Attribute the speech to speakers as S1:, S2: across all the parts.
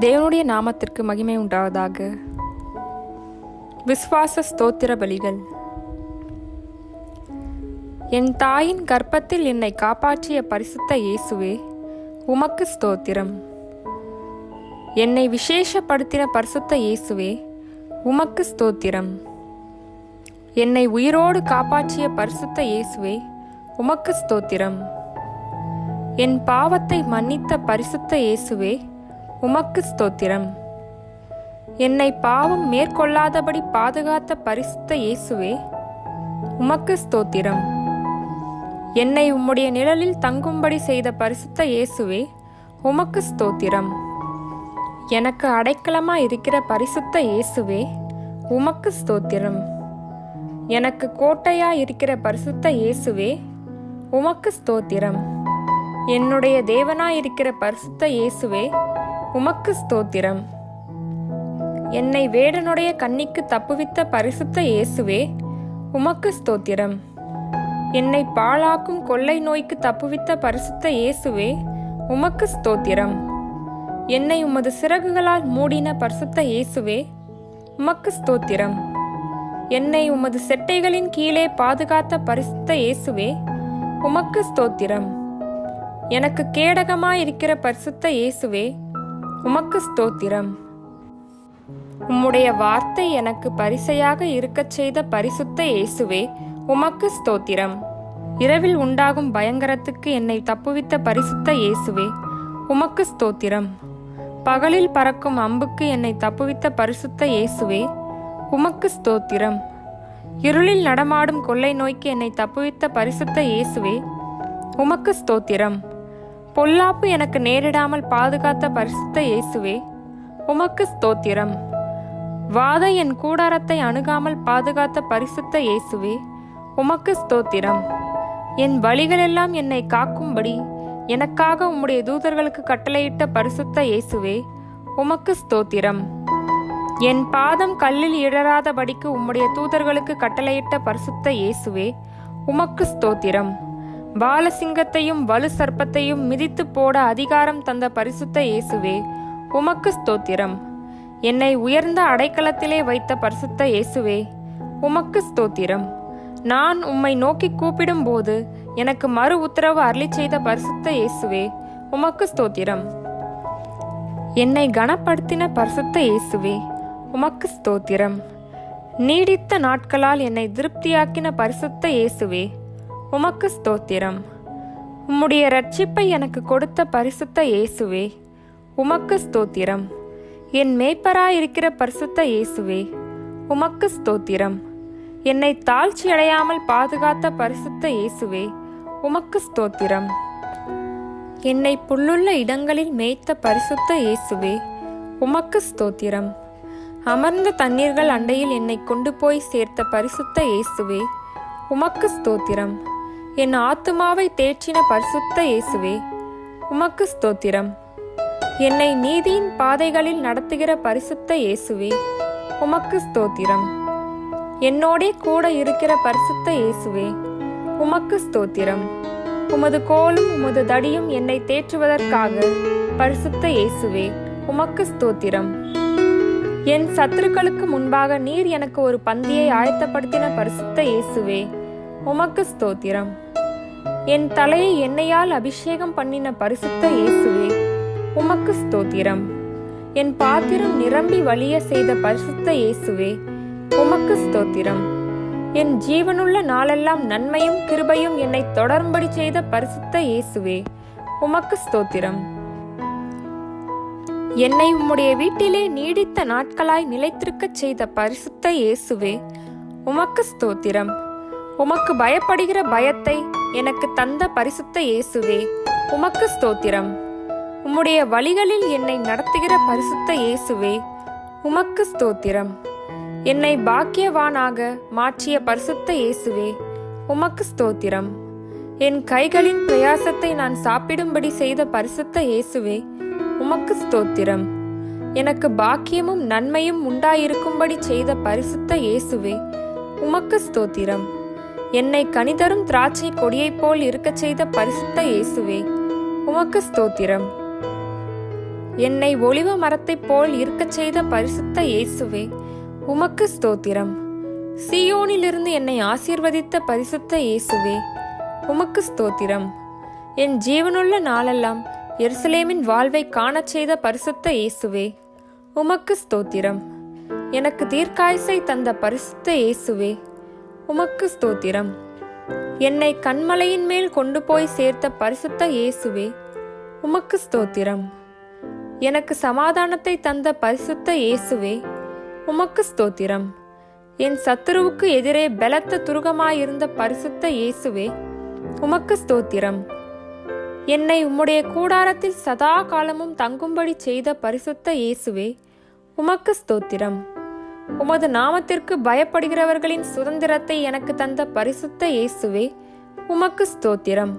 S1: தேவனுடைய நாமத்திற்கு மகிமை உண்டாவதாக. விசுவாச ஸ்தோத்திர பலிகள். என் தாயின் கர்ப்பத்தில் என்னை காப்பாற்றிய பரிசுத்த இயேசுவே, உமக்கு ஸ்தோத்திரம். என்னை விசேஷப்படுத்தின பரிசுத்த இயேசுவே, உமக்கு ஸ்தோத்திரம். என்னை உயிரோடு காப்பாற்றிய பரிசுத்த இயேசுவே, உமக்கு ஸ்தோத்திரம். என் பாவத்தை மன்னித்த பரிசுத்த இயேசுவே, உமக்கு ஸ்தோத்திரம். என்னை பாவம் மேற்கொள்ளாதபடி பாதுகாத்த பரிசுத்த இயேசுவே, உமக்கு ஸ்தோத்திரம். என்னை உம்முடைய நிழலில் தங்கும்படி செய்த பரிசுத்த இயேசுவே, உமக்கு ஸ்தோத்திரம். எனக்கு அடைக்கலமாய் இருக்கிற பரிசுத்த இயேசுவே, உமக்கு ஸ்தோத்திரம். எனக்கு கோட்டையாய் இருக்கிற பரிசுத்த இயேசுவே, உமக்கு ஸ்தோத்திரம். என்னுடைய தேவனாயிருக்கிற பரிசுத்த இயேசுவே, உமக்கு ஸ்தோத்திரம். என்னை வேடனுடைய கண்ணிக்கு தப்புவித்த பரிசுத்த இயேசுவே, உமக்கு ஸ்தோத்திரம். என்னை பாழாக்கும் கொள்ளை நோய்க்கு தப்புவித்த பரிசுத்த இயேசுவே, உமக்கு ஸ்தோத்திரம். என்னை உமது சிறகுகளால் மூடின பரிசுத்த இயேசுவே, உமக்கு ஸ்தோத்திரம். என்னை உமது செட்டைகளின் கீழே பாதுகாத்த பரிசுத்த இயேசுவே, உமக்கு ஸ்தோத்திரம். எனக்கு கேடகமாயிருக்கிற பரிசுத்த இயேசுவே, உமக்கு ஸ்தோத்திரம். உம்முடைய வார்த்தை எனக்கு பரிசையாக இருக்கச் செய்த பரிசுத்த இயேசுவே, உமக்கு ஸ்தோத்திரம். இரவில் உண்டாகும் பயங்கரத்துக்கு என்னை தப்புவித்த பரிசுத்த இயேசுவே, உமக்கு ஸ்தோத்திரம். பகலில் பறக்கும் அம்புக்கு என்னை தப்புவித்த பரிசுத்த இயேசுவே, உமக்கு ஸ்தோத்திரம். இருளில் நடமாடும் கொள்ளை நோய்க்கு என்னை தப்புவித்த பரிசுத்த இயேசுவே, உமக்கு ஸ்தோத்திரம். பொல்லாப்பு எனக்கு நேரிடாமல் பாதுகாத்த பரிசுத்த இயேசுவே, உமக்கு ஸ்தோத்திரம். வாதை என் கூடாரத்தை அணுகாமல் பாதுகாத்த பரிசுத்த இயேசுவே, உமக்கு ஸ்தோத்திரம். என் வழிகளெல்லாம் என்னை காக்கும்படி எனக்காக உம்முடைய தூதர்களுக்கு கட்டளையிட்ட பரிசுத்த இயேசுவே, உமக்கு ஸ்தோத்திரம். என் பாதம் கல்லில் இடராதபடிக்கு உம்முடைய தூதர்களுக்கு கட்டளையிட்ட பரிசுத்த இயேசுவே, உமக்கு ஸ்தோத்திரம். பாலசிங்கத்தையும் வலு சர்ப்பத்தையும் மிதித்து போட அதிகாரம் தந்த பரிசுத்த இயேசுவே, உமக்கு ஸ்தோத்திரம். என்னை உயர்ந்த அடைக்கலத்திலே வைத்த பரிசுத்த இயேசுவே, உமக்கு ஸ்தோத்திரம். நான் உம்மை நோக்கி கூப்பிடும் போது எனக்கு மறு உத்தரவு அருளி செய்த பரிசுத்த இயேசுவே, உமக்கு ஸ்தோத்திரம். என்னை கனப்படுத்தின பரிசுத்த இயேசுவே, உமக்கு ஸ்தோத்திரம். நீடித்த நாட்களால் என்னை திருப்தியாக்கின பரிசுத்த இயேசுவே, உமக்கு ஸ்தோத்திரம். உம்முடைய இரட்சிப்பை எனக்கு கொடுத்த பரிசுத்த இயேசுவே, உமக்கு ஸ்தோத்திரம். என் மேய்ப்பராயிருக்கிற பரிசுத்த இயேசுவே, உமக்கு ஸ்தோத்திரம். என்னை தாழ்ச்சி அடையாமல் பாதுகாத்த பரிசுத்த இயேசுவே, உமக்கு ஸ்தோத்திரம். என்னை புல்லுள்ள இடங்களில் மேய்த்த பரிசுத்த இயேசுவே, உமக்கு ஸ்தோத்திரம். அமர்ந்த தண்ணீர்கள் அண்டையில் என்னை கொண்டு போய் சேர்த்த பரிசுத்த இயேசுவே, உமக்கு ஸ்தோத்திரம். என் ஆத்துமாவை தேற்றின பரிசுத்த இயேசுவே, உமக்கு ஸ்தோத்திரம். என்னை நீதியின் பாதைகளில் நடத்துகிற பரிசுத்த இயேசுவே, உமக்கு ஸ்தோத்திரம். என்னோடே கூட இருக்கிற பரிசுத்த இயேசுவே, உமக்கு ஸ்தோத்திரம். உமது கோலும் உமது தடியும் என்னை தேற்றுவதற்காக பரிசுத்த இயேசுவே, உமக்கு ஸ்தோத்திரம். என் சத்துருக்களுக்கு முன்பாக நீர் எனக்கு ஒரு பந்தியை ஆயத்தப்படுத்தின பரிசுத்த இயேசுவே, உமக்கு ஸ்தோத்திரம். என் தலையை எண்ணெயால் அபிஷேகம் பண்ணின பரிசுத்த இயேசுவே, உமக்கு ஸ்தோத்திரம். என் பாத்திரம் நிரம்பி வழிய செய்த பரிசுத்த இயேசுவே, உமக்கு ஸ்தோத்திரம். என் ஜீவனுள்ள நாளெல்லாம் நன்மையும் கிருபையும் என்னை தொடரும்படி செய்த பரிசுத்த இயேசுவே, உமக்கு ஸ்தோத்திரம். என்னை உம்முடைய வீட்டிலே நீடித்த நாட்களாய் நிலைத்திருக்கச் செய்த பரிசுத்த இயேசுவே, உமக்கு ஸ்தோத்திரம். உமக்கு பயப்படுகிற பயத்தை எனக்கு தந்த பரிசுத்த இயேசுவே, உமக்கு ஸ்தோத்திரம். உம்முடைய வழிகளில் என்னை நடத்துகிற பரிசுத்த இயேசுவே, உமக்கு ஸ்தோத்திரம். என்னை பாக்கியவானாக மாற்றிய பரிசுத்த இயேசுவே, உமக்கு ஸ்தோத்திரம். என் கைகளின் பிரயாசத்தை நான் சாப்பிடும்படி செய்த பரிசுத்த இயேசுவே, உமக்கு ஸ்தோத்திரம். எனக்கு பாக்கியமும் நன்மையும் உண்டாயிருக்கும்படி செய்த பரிசுத்த இயேசுவே, உமக்கு ஸ்தோத்திரம். என்னை கனிதரும் திராட்சை கொடியைப் போல் இருக்கச் செய்த பரிசுத்த இயேசுவே, உமக்கு ஸ்தோத்திரம். என்னை ஒலிவ மரத்தைப் போல் இருக்கச் செய்த பரிசுத்த இயேசுவே, உமக்கு ஸ்தோத்திரம். சீயோனிலிருந்து என்னை ஆசீர்வதித்த பரிசுத்த இயேசுவே, உமக்கு ஸ்தோத்திரம். என் ஜீவனுள்ள நாளெல்லாம் எருசலேமின் வாழ்வை காணச் செய்த பரிசுத்த இயேசுவே, உமக்கு ஸ்தோத்திரம். எனக்கு தீர்க்காயுசை தந்த பரிசுத்த இயேசுவே, உமக்கு ஸ்தோத்திரம். என்னை கண்மலையின் மேல் கொண்டு போய் சேர்த்த பரிசுத்த இயேசுவே, உமக்கு ஸ்தோத்திரம். எனக்கு சமாதானத்தை தந்த பரிசுத்த இயேசுவே, உமக்கு ஸ்தோத்திரம். என் சத்துருவுக்கு எதிரே பலத்த துருகமாயிருந்த பரிசுத்த இயேசுவே, உமக்கு ஸ்தோத்திரம். என்னை உம்முடைய கூடாரத்தில் சதா காலமும் தங்கும்படி செய்த பரிசுத்த இயேசுவே, உமக்கு ஸ்தோத்திரம். உமது நாமத்திற்கு பயப்படுகிறவர்களின் சுதந்திரத்தை எனக்கு தந்த பரிசுத்த இயேசுவே, உமக்கு ஸ்தோத்திரம்.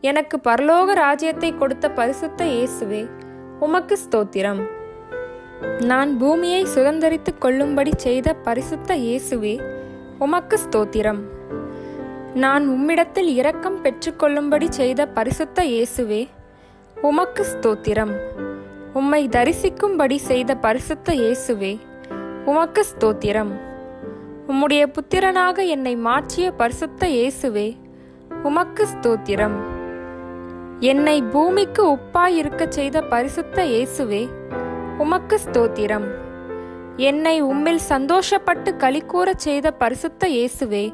S1: எனக்கு பரலோக ராஜ்யத்தை கொடுத்த பரிசுத்த இயேசுவே, உமக்கு ஸ்தோத்திரம். நான் பூமியை சுதந்தரித்துக் கொள்ளும்படி செய்த பரிசுத்த இயேசுவே, உமக்கு ஸ்தோத்திரம். நான் உம்மிடத்தில் இரக்கம் பெற்றுக்கொள்ளும்படி செய்த பரிசுத்த இயேசுவே, உமக்கு ஸ்தோத்திரம். உம்மை தரிசிக்கும்படி செய்த பரிசுத்த இயேசுவே, உமக்கு ஸ்தோத்திரம். உம்முடைய புத்திரனாக என்னை மாற்றிய பரிசுத்த இயேசுவே, உமக்கு ஸ்தோத்திரம். என்னை பூமிக்கு உப்பாய் இருக்கச் செய்த பரிசுத்த இயேசுவே, உமக்கு ஸ்தோத்திரம். என்னை உம்மில் சந்தோஷப்பட்டு களிகூரச் செய்த பரிசுத்த இயேசுவே,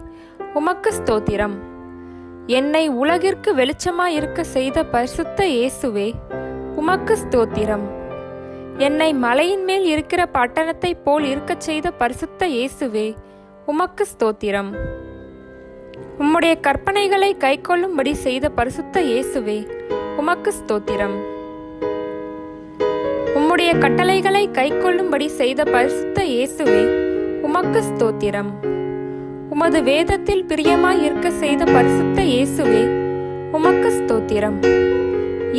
S1: உமக்கு ஸ்தோத்திரம். என்னை உலகிற்கு வெளிச்சமாய் இருக்க செய்த பரிசுத்த இயேசுவே, உமக்கு ஸ்தோத்திரம். என்னை மலையின் மேல் இருக்கிற பட்டணத்தை போல் இருக்கச் செய்த பரிசுத்த இயேசுவே, உமக்கு ஸ்தோத்திரம். உம்முடைய கற்பனைகளை கைக்கொள்ளும்படி செய்த பரிசுத்த இயேசுவே, உமக்கு ஸ்தோத்திரம். உம்முடைய கட்டளைகளை கைக்கொள்ளும்படி செய்த பரிசுத்த இயேசுவே, உமக்கு ஸ்தோத்திரம். உமது வேதத்தில் பிரியமாய் இருக்க செய்த பரிசுத்த இயேசுவே, உமக்கு ஸ்தோத்திரம்.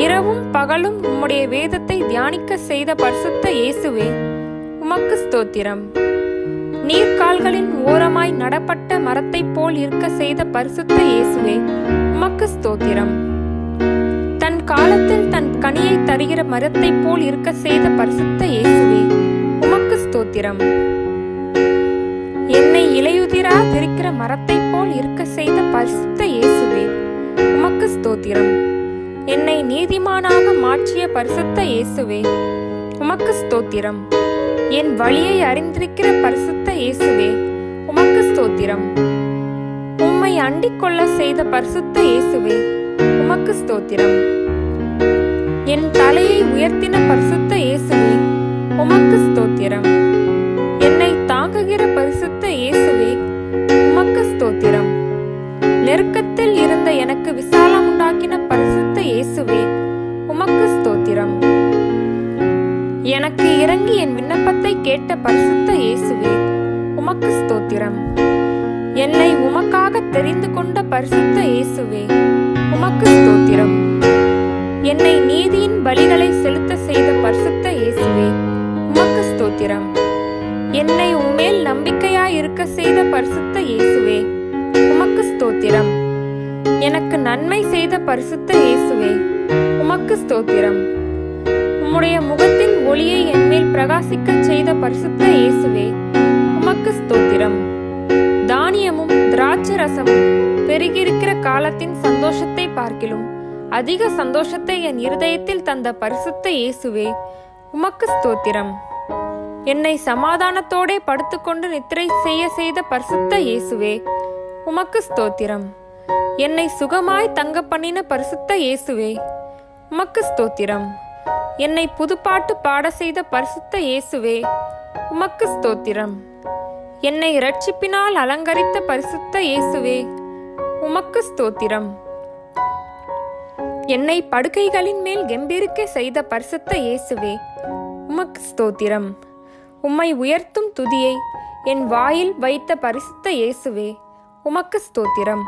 S1: இரவும் பகலும் உம்முடைய வேதத்தை தியானிக்க செய்த பரிசுத்த இயேசுவே, உமக்கு ஸ்தோத்திரம். நீர்க்கால்களின் ஓரமாய் நடப்பட்ட மரத்தைப் போல் இருக்க செய்த பரிசுத்த இயேசுவே, உமக்கு ஸ்தோத்திரம். தன் காலத்தில் தன் கனியை தருகிற மரத்தைப் போல் இருக்க செய்த பரிசுத்த இயேசுவே, உமக்கு ஸ்தோத்திரம். என்னை இலையுதிரா திரிக்கிற மரத்தைப் போல் இருக்க செய்த பரிசுத்த இயேசுவே, உமக்கு ஸ்தோத்திரம். என்னை நீதிமானாக மாற்றிய பரிசுத்த இயேசுவே, உமக்கு ஸ்தோத்திரம். என் வழியை அறிந்திருக்கிற பரிசுத்த இயேசுவே, உமக்கு ஸ்தோத்திரம். உம்மை அண்டிக் கொள்ள செய்த பரிசுத்த இயேசுவே, உமக்கு ஸ்தோத்திரம். என் தலையை உயர்த்தின பரிசுத்த இயேசுவே, உமக்கு ஸ்தோத்திரம். என்னை தாங்குகிற பரிசுத்த இயேசுவே, உமக்கு ஸ்தோத்திரம். நெருக்கத்தில் இருந்த எனக்கு விசாலம் உண்டாக்கின பரிசுத்த இயேசுவே, உமக்கு ஸ்தோத்திரம். எனக்கு இறங்கி என் விண்ணப்பத்தை கேட்ட பரிசுத்த இயேசுவே, உமக்கு ஸ்தோத்திரம். என்னை உமக்காக தெரிந்து கொண்ட பரிசுத்த இயேசுவே, உமக்கு ஸ்தோத்திரம். என்னை நீதியின் பலிகளை செலுத்த செய்த பரிசுத்த இயேசுவே, உமக்கு ஸ்தோத்திரம். என்னை உம்மேல் நம்பிக்கையாய் இருக்க செய்த பரிசுத்த இயேசுவே, உமக்கு ஸ்தோத்திரம். எனக்கு நன்மை செய்த பரிசுத்த இயேசுவே, உமக்கு ஸ்தோத்திரம். உம்முடைய முகத்தின் ஒளியை என்மேல் பிரகாசிக்க செய்த பரிசுத்த இயேசுவே, உமக்கு ஸ்தோத்திரம். தானியமும் திராட்சை ரசமும் பெருகியிருக்கிற காலத்தின் சந்தோஷத்தை பார்க்கிலும் அதிக சந்தோஷத்தை என் இருதயத்தில் தந்த பரிசுத்த இயேசுவே, உமக்கு ஸ்தோத்திரம். என்னை சமாதானத்தோடே படுத்துக்கொண்டு நித்திரை செய்த பரிசுத்த இயேசுவே, உமக்கு ஸ்தோத்திரம். என்னை சுகமாய் தங்க பண்ணின பரிசுத்த இயேசுவே, உமக்கு ஸ்தோத்திரம். என்னை புதுப்பாட்டு பாட செய்த பரிசுத்த இயேசுவே, உமக்கு ஸ்தோத்திரம். என்னை இரட்சிப்பினால் அலங்கரித்த பரிசுத்த இயேசுவே, உமக்கு ஸ்தோத்திரம். என்னை படுக்கைகளின் மேல் கெம்பீரிக்க செய்த பரிசுத்த இயேசுவே, உமக்கு ஸ்தோத்திரம். உம்மை உயர்த்தும் துதியை என் வாயில் வைத்த பரிசுத்த இயேசுவே, உமக்கு ஸ்தோத்திரம்.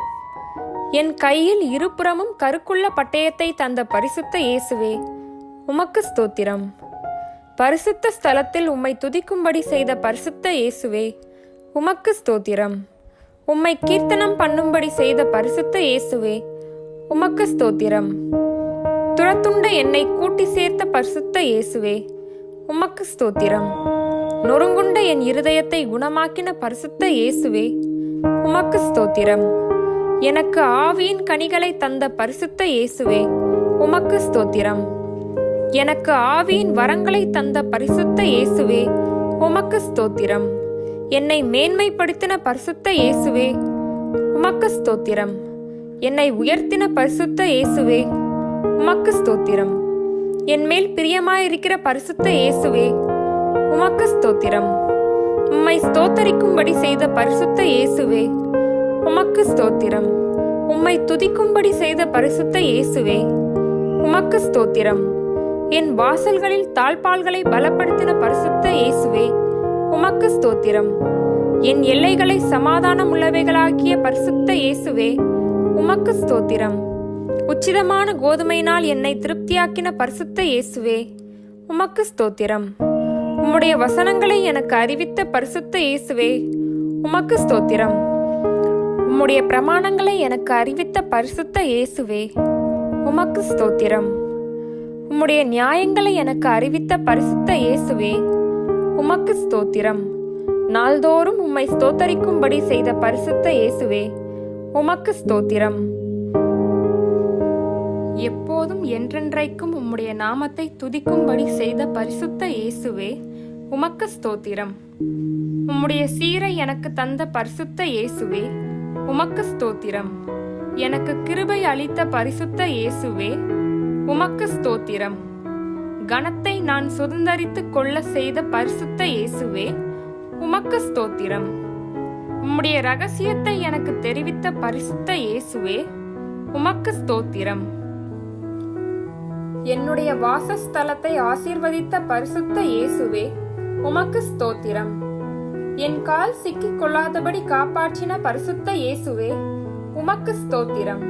S1: என் கையில் இருபுறமும் கருக்குள்ள பட்டயத்தை தந்த பரிசுத்த இயேசுவே, உமக்கு ஸ்தோத்திரம். பரிசுத்த ஸ்தலத்தில் உம்மை துதிக்கும்படி செய்த பரிசுத்த இயேசுவே, உமக்கு ஸ்தோத்திரம். உம்மை கீர்த்தனம் பண்ணும்படி செய்த பரிசுத்த இயேசுவே, உமக்கு ஸ்தோத்திரம். சிதறத்துண்ட என்னை கூட்டி சேர்த்த பரிசுத்த இயேசுவே, உமக்கு ஸ்தோத்திரம். நொறுங்குண்ட என் இருதயத்தை குணமாக்கின பரிசுத்த இயேசுவே, உமக்கு ஸ்தோத்திரம். எனக்கு ஆவியின் கனிகளை தந்த பரிசுத்த இயேசுவே, உமக்கு ஸ்தோத்திரம். எனக்கு ஆவியின் வரங்களை தந்த பரிசுத்த இயேசுவே, உமக்கு ஸ்தோத்திரம். என்னை மேன்மைப்படுத்தின பரிசுத்த இயேசுவே, உமக்கு ஸ்தோத்திரம். என்னை உயர்த்தின பரிசுத்த இயேசுவே, உமக்கு ஸ்தோத்திரம். என் மேல் பிரியமாயிருக்கிற பரிசுத்த இயேசுவே, உமக்கு ஸ்தோத்திரம். உம்மை ஸ்தோத்தரிக்கும்படி செய்த பரிசுத்த இயேசுவே, உமக்கு ஸ்தோத்திரம். உம்மை துதிக்கும்படி செய்த பரிசுத்த இயேசுவே, உமக்கு ஸ்தோத்திரம். என் வாசல்களில் தாழ்பால்களை பலப்படுத்தின பரிசுத்த இயேசுவே, உமக்கு ஸ்தோத்திரம். என் எல்லைகளை சமாதானம் உள்ளவைகளாக்கிய பரிசுத்த இயேசுவே, உமக்கு ஸ்தோத்திரம். உச்சிதமான கோதுமையினால் என்னை திருப்தியாக்கின பரிசுத்த இயேசுவே, உமக்கு ஸ்தோத்திரம். உம்முடைய வசனங்களை எனக்கு அறிவித்த பரிசுத்த இயேசுவே, உமக்கு ஸ்தோத்திரம். உம்முடைய பிரமாணங்களை எனக்கு அறிவித்த பரிசுத்த இயேசுவே, உமக்கு ஸ்தோத்திரம். உம்முடைய நியாயங்களை எனக்கு அறிவித்த பரிசுத்த இயேசுவே, உமக்கு ஸ்தோத்திரம். நாள்தோறும் உம்மை ஸ்தோத்தரிக்கும்படி செய்த பரிசுத்த இயேசுவே, உமக்கு ஸ்தோத்திரம். எப்போதும் என்றென்றைக்கும் உம்முடைய நாமத்தை துதிக்கும்படி செய்த பரிசுத்த இயேசுவே, உமக்கு ஸ்தோத்திரம். உம்முடைய சீரை எனக்கு தந்த பரிசுத்த இயேசுவே, உமக்கு ஸ்தோத்திரம். எனக்கு கிருபை அளித்த பரிசுத்த இயேசுவே, உமக்கு ஸ்தோத்திரம். கனத்தை நான் சுதந்தரித்துக் கொள்ள செய்த பரிசுத்த இயேசுவே, உமக்கு ஸ்தோத்திரம். உம்முடைய ரகசியத்தை எனக்கு தெரிவித்த பரிசுத்த இயேசுவே, உமக்கு ஸ்தோத்திரம். என்னுடைய வாசஸ்தலத்தை ஆசீர்வதித்த பரிசுத்த இயேசுவே, உமக்கு ஸ்தோத்திரம். என் கால் சிக்கிக் கொள்ளாதபடி காப்பாற்றின பரிசுத்த இயேசுவே, உமக்கு ஸ்தோத்திரம்.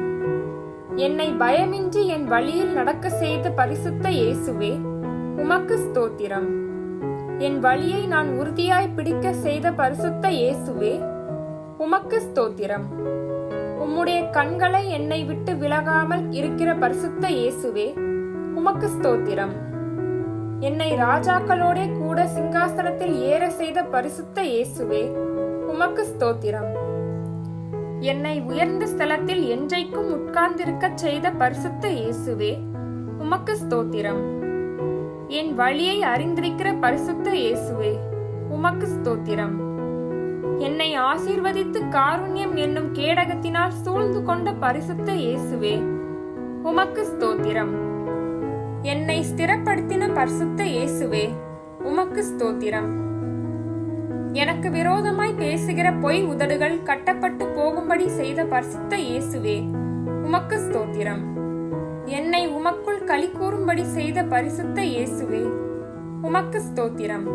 S1: என்னை பயமின்றி என் வழியில் நடக்க செய்த பரிசுத்த இயேசுவே, உமக்கு ஸ்தோத்திரம். என் வழியை நான் உறுதியாய் பிடிக்க செய்த பரிசுத்த இயேசுவே, உமக்கு ஸ்தோத்திரம். உம்முடைய கண்களை என்னை விட்டு விலகாமல் இருக்கிற பரிசுத்த இயேசுவே, உமக்கு ஸ்தோத்திரம். என்னை ராஜாக்களோட கூட சிங்காசனத்தில் ஏற செய்த பரிசுத்த இயேசுவே, உமக்கு ஸ்தோத்திரம். என்னை உயர்ந்த ஸ்தலத்தில் என்றைக்கும் உட்கார்ந்திருக்கச் செய்த பரிசுத்த இயேசுவே, உமக்கு ஸ்தோத்திரம். என் வழியை அறிந்திருக்கிற பரிசுத்த இயேசுவே, உமக்கு ஸ்தோத்திரம். என்னை ஆசீர்வதித்து காருண்யம் என்னும் கேடகத்தினால் சூழ்ந்து கொண்ட பரிசுத்த இயேசுவே, உமக்கு ஸ்தோத்திரம். என்னை ஸ்திரப்படுத்தின பரிசுத்த இயேசுவே, உமக்கு ஸ்தோத்திரம். எனக்கு விரோதமாய் பேசுகிற பொய் உதடுகள் கட்டப்பட்டு போகும்படி செய்த பரிசுத்த இயேசுவே, உமக்கு ஸ்தோத்திரம். என்னை உமக்குள் களி கூறும்படி செய்த பரிசுத்த இயேசுவே, உமக்கு ஸ்தோத்திரம்.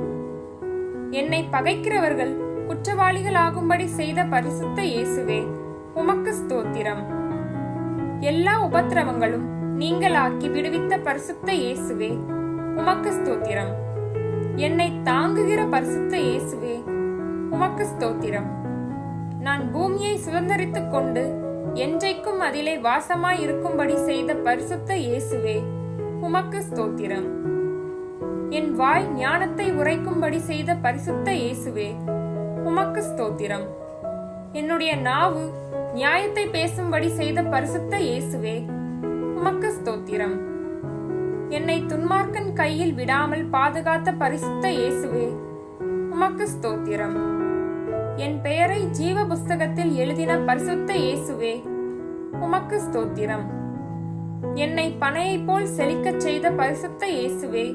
S1: என்னை பகைக்கிறவர்கள் குற்றவாளிகள் ஆகும்படி செய்த பரிசுத்த இயேசுவே, உமக்கு ஸ்தோத்திரம். எல்லா உபத்திரவங்களும் நீங்களாக்கி விடுவித்த பரிசுத்த இயேசுவே, உமக்கு ஸ்தோத்திரம். என்னை தாங்குகிற பரிசுத்த இயேசுவே, உமக்கு ஸ்தோத்திரம். நான் பூமியை சுதந்தரித்துக் கொண்டு என்றைக்கும் அதிலே வாசமாய் இருக்கும்படி செய்த பரிசுத்த இயேசுவே, உமக்கு ஸ்தோத்திரம். என் வாய் ஞானத்தை உரைக்கும்படி செய்த பரிசுத்த இயேசுவே, உமக்கு ஸ்தோத்திரம். என்னுடைய நாவு நியாயத்தை பேசும்படி செய்த பரிசுத்த இயேசுவே, உமக்கு ஸ்தோத்திரம். என்னை துன்மார்க்கன் கையில் விடாமல் பாதுகாத்த பரிசுத்த இயேசுவே, உமக்கு ஸ்தோத்திரம். என் பெயரை ஜீவ புஸ்தகத்தில் எழுதின பரிசுத்த இயேசுவே, உமக்கு ஸ்தோத்திரம். என்னை பனையை போல் செழிக்கச் செய்த பரிசுத்த இயேசுவே,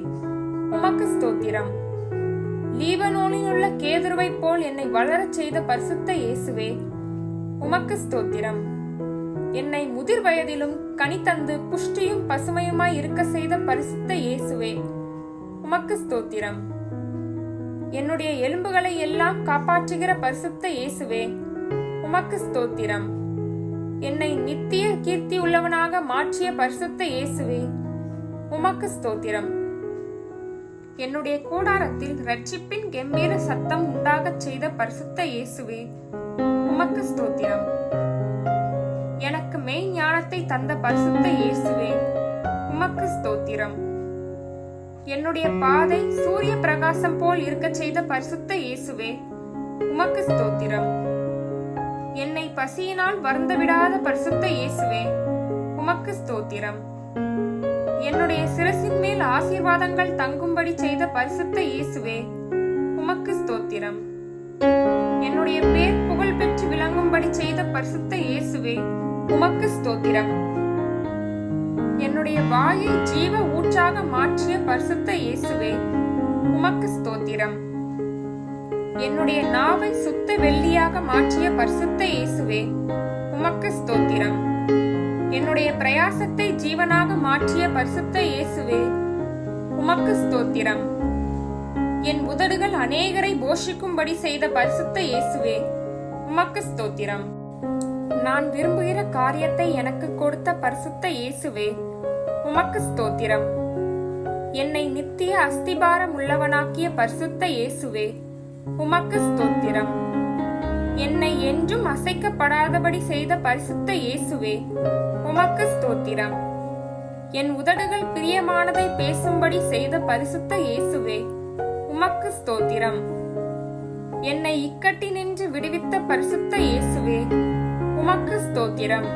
S1: உமக்கு ஸ்தோத்திரம். லீபனோனிலுள்ள கேதுருவை போல் என்னை வளரச் செய்த பரிசுத்த இயேசுவே, உமக்கு ஸ்தோத்திரம். என்னை முதிர் வயதிலும் கனி தந்து புஷ்டியும் பசுமையுமாய் இருக்க செய்த பரிசுத்த இயேசுவே, உமக்கு ஸ்தோத்திரம். என்னுடைய எலும்புகளை எல்லாம் காப்பாற்றுகிற பரிசுத்த இயேசுவே, உமக்கு ஸ்தோத்திரம். என்னை நித்திய கீர்த்தி உள்ளவனாக மாற்றிய பரிசுத்த இயேசுவே, உமக்கு ஸ்தோத்திரம். என்னுடைய கூடாரத்தில் இரட்சிப்பின் கெம்பீர சத்தம் உண்டாகச் செய்த பரிசுத்த இயேசுவே, உமக்கு ஸ்தோத்திரம். எனக்கு மெய் ஞானத்தை தந்த பரிசுத்த இயேசுவே, உமக்கு ஸ்தோத்திரம். என்னுடைய பாதை சூரிய பிரகாசம் போல் இருக்க செய்த பரிசுத்த இயேசுவே, உமக்கு ஸ்தோத்திரம். என்னை பசியினால் வருந்தவிடாத பரிசுத்த இயேசுவே, உமக்கு ஸ்தோத்திரம். என்னுடைய சிரசின் மேல் ஆசீர்வாதங்கள் தங்கும்படி செய்த பரிசுத்த இயேசுவே, உமக்கு ஸ்தோத்திரம். என்னுடைய பேர் புகழ் பெற்று விளங்கும்படி செய்த பரிசுத்த இயேசுவே, உமக்கு ஸ்தோத்திரம். என்னுடைய வாயை ஜீவ ஊற்றாக மாற்றிய பரிசுத்த இயேசுவே, உமக்கு ஸ்தோத்திரம். என்னுடைய நாவை சுத்த வெள்ளியாக மாற்றிய பரிசுத்த இயேசுவே, உமக்கு ஸ்தோத்திரம். என்னுடைய பிரயாசத்தை ஜீவனாக மாற்றிய பரிசுத்த இயேசுவே, உமக்கு ஸ்தோத்திரம். என் உதடுகள் அநேகரை போஷிக்கும்படி செய்த பரிசுத்த இயேசுவே, உமக்கு ஸ்தோத்திரம். நான் விரும்புகிற காரியத்தை எனக்கு கொடுத்த பரிசுத்த இயேசுவே, உமக்கு ஸ்தோத்திரம். என்னை நித்திய அஸ்திபாரம் உள்ளவனாக்கிய பரிசுத்த இயேசுவே, உமக்கு ஸ்தோத்திரம். என்னை என்றும் அசைக்கப்படாதபடி செய்த பரிசுத்த இயேசுவே, உமக்கு ஸ்தோத்திரம். என் உதடுகள் பிரியமானதை பேசும்படி செய்த பரிசுத்த இயேசுவே, உமக்கு ஸ்தோத்திரம். என்னை இக்கட்டினின்று விடுவித்த பரிசுத்த இயேசுவே, உமக்கு ஸ்தோத்திரம்.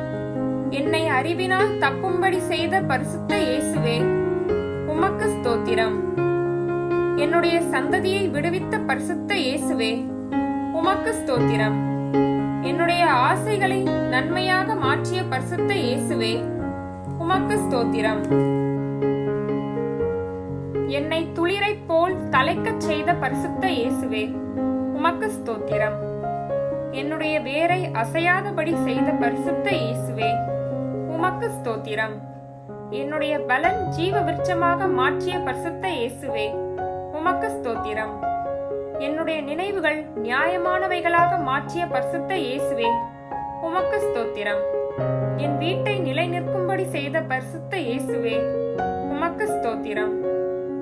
S1: என்னை அறிவினால் தப்பும்படி செய்த பரிசுத்த இயேசுவே, உமக்கு ஸ்தோத்திரம். என்னுடைய சந்ததியை விடுவித்த பரிசுத்த இயேசுவே, உமக்கு ஸ்தோத்திரம். என்னுடைய ஆசைகளை நன்மையாக மாற்றிய பரிசுத்த இயேசுவே, உமக்கு ஸ்தோத்திரம். என்னை துளிரை போல் தலைக்கச் செய்த பரிசுத்த இயேசுவே, உமக்கு ஸ்தோத்திரம். என்னுடைய வேரை அசையாதபடி செய்த பரிசுத்த இயேசுவே, உமக்கு ஸ்தோத்திரம். என்னுடைய பலன் ஜீவ விருட்சமாக மாற்றிய பரிசுத்த இயேசுவே, உமக்கு ஸ்தோத்திரம். என்னுடைய நினைவுகள் நியாயமானவைகளாக மாற்றிய பரிசுத்த இயேசுவே, உமக்கு ஸ்தோத்திரம். என் வீட்டை நிலை நிற்கும்படி செய்த பரிசுத்த இயேசுவே, உமக்கு ஸ்தோத்திரம்.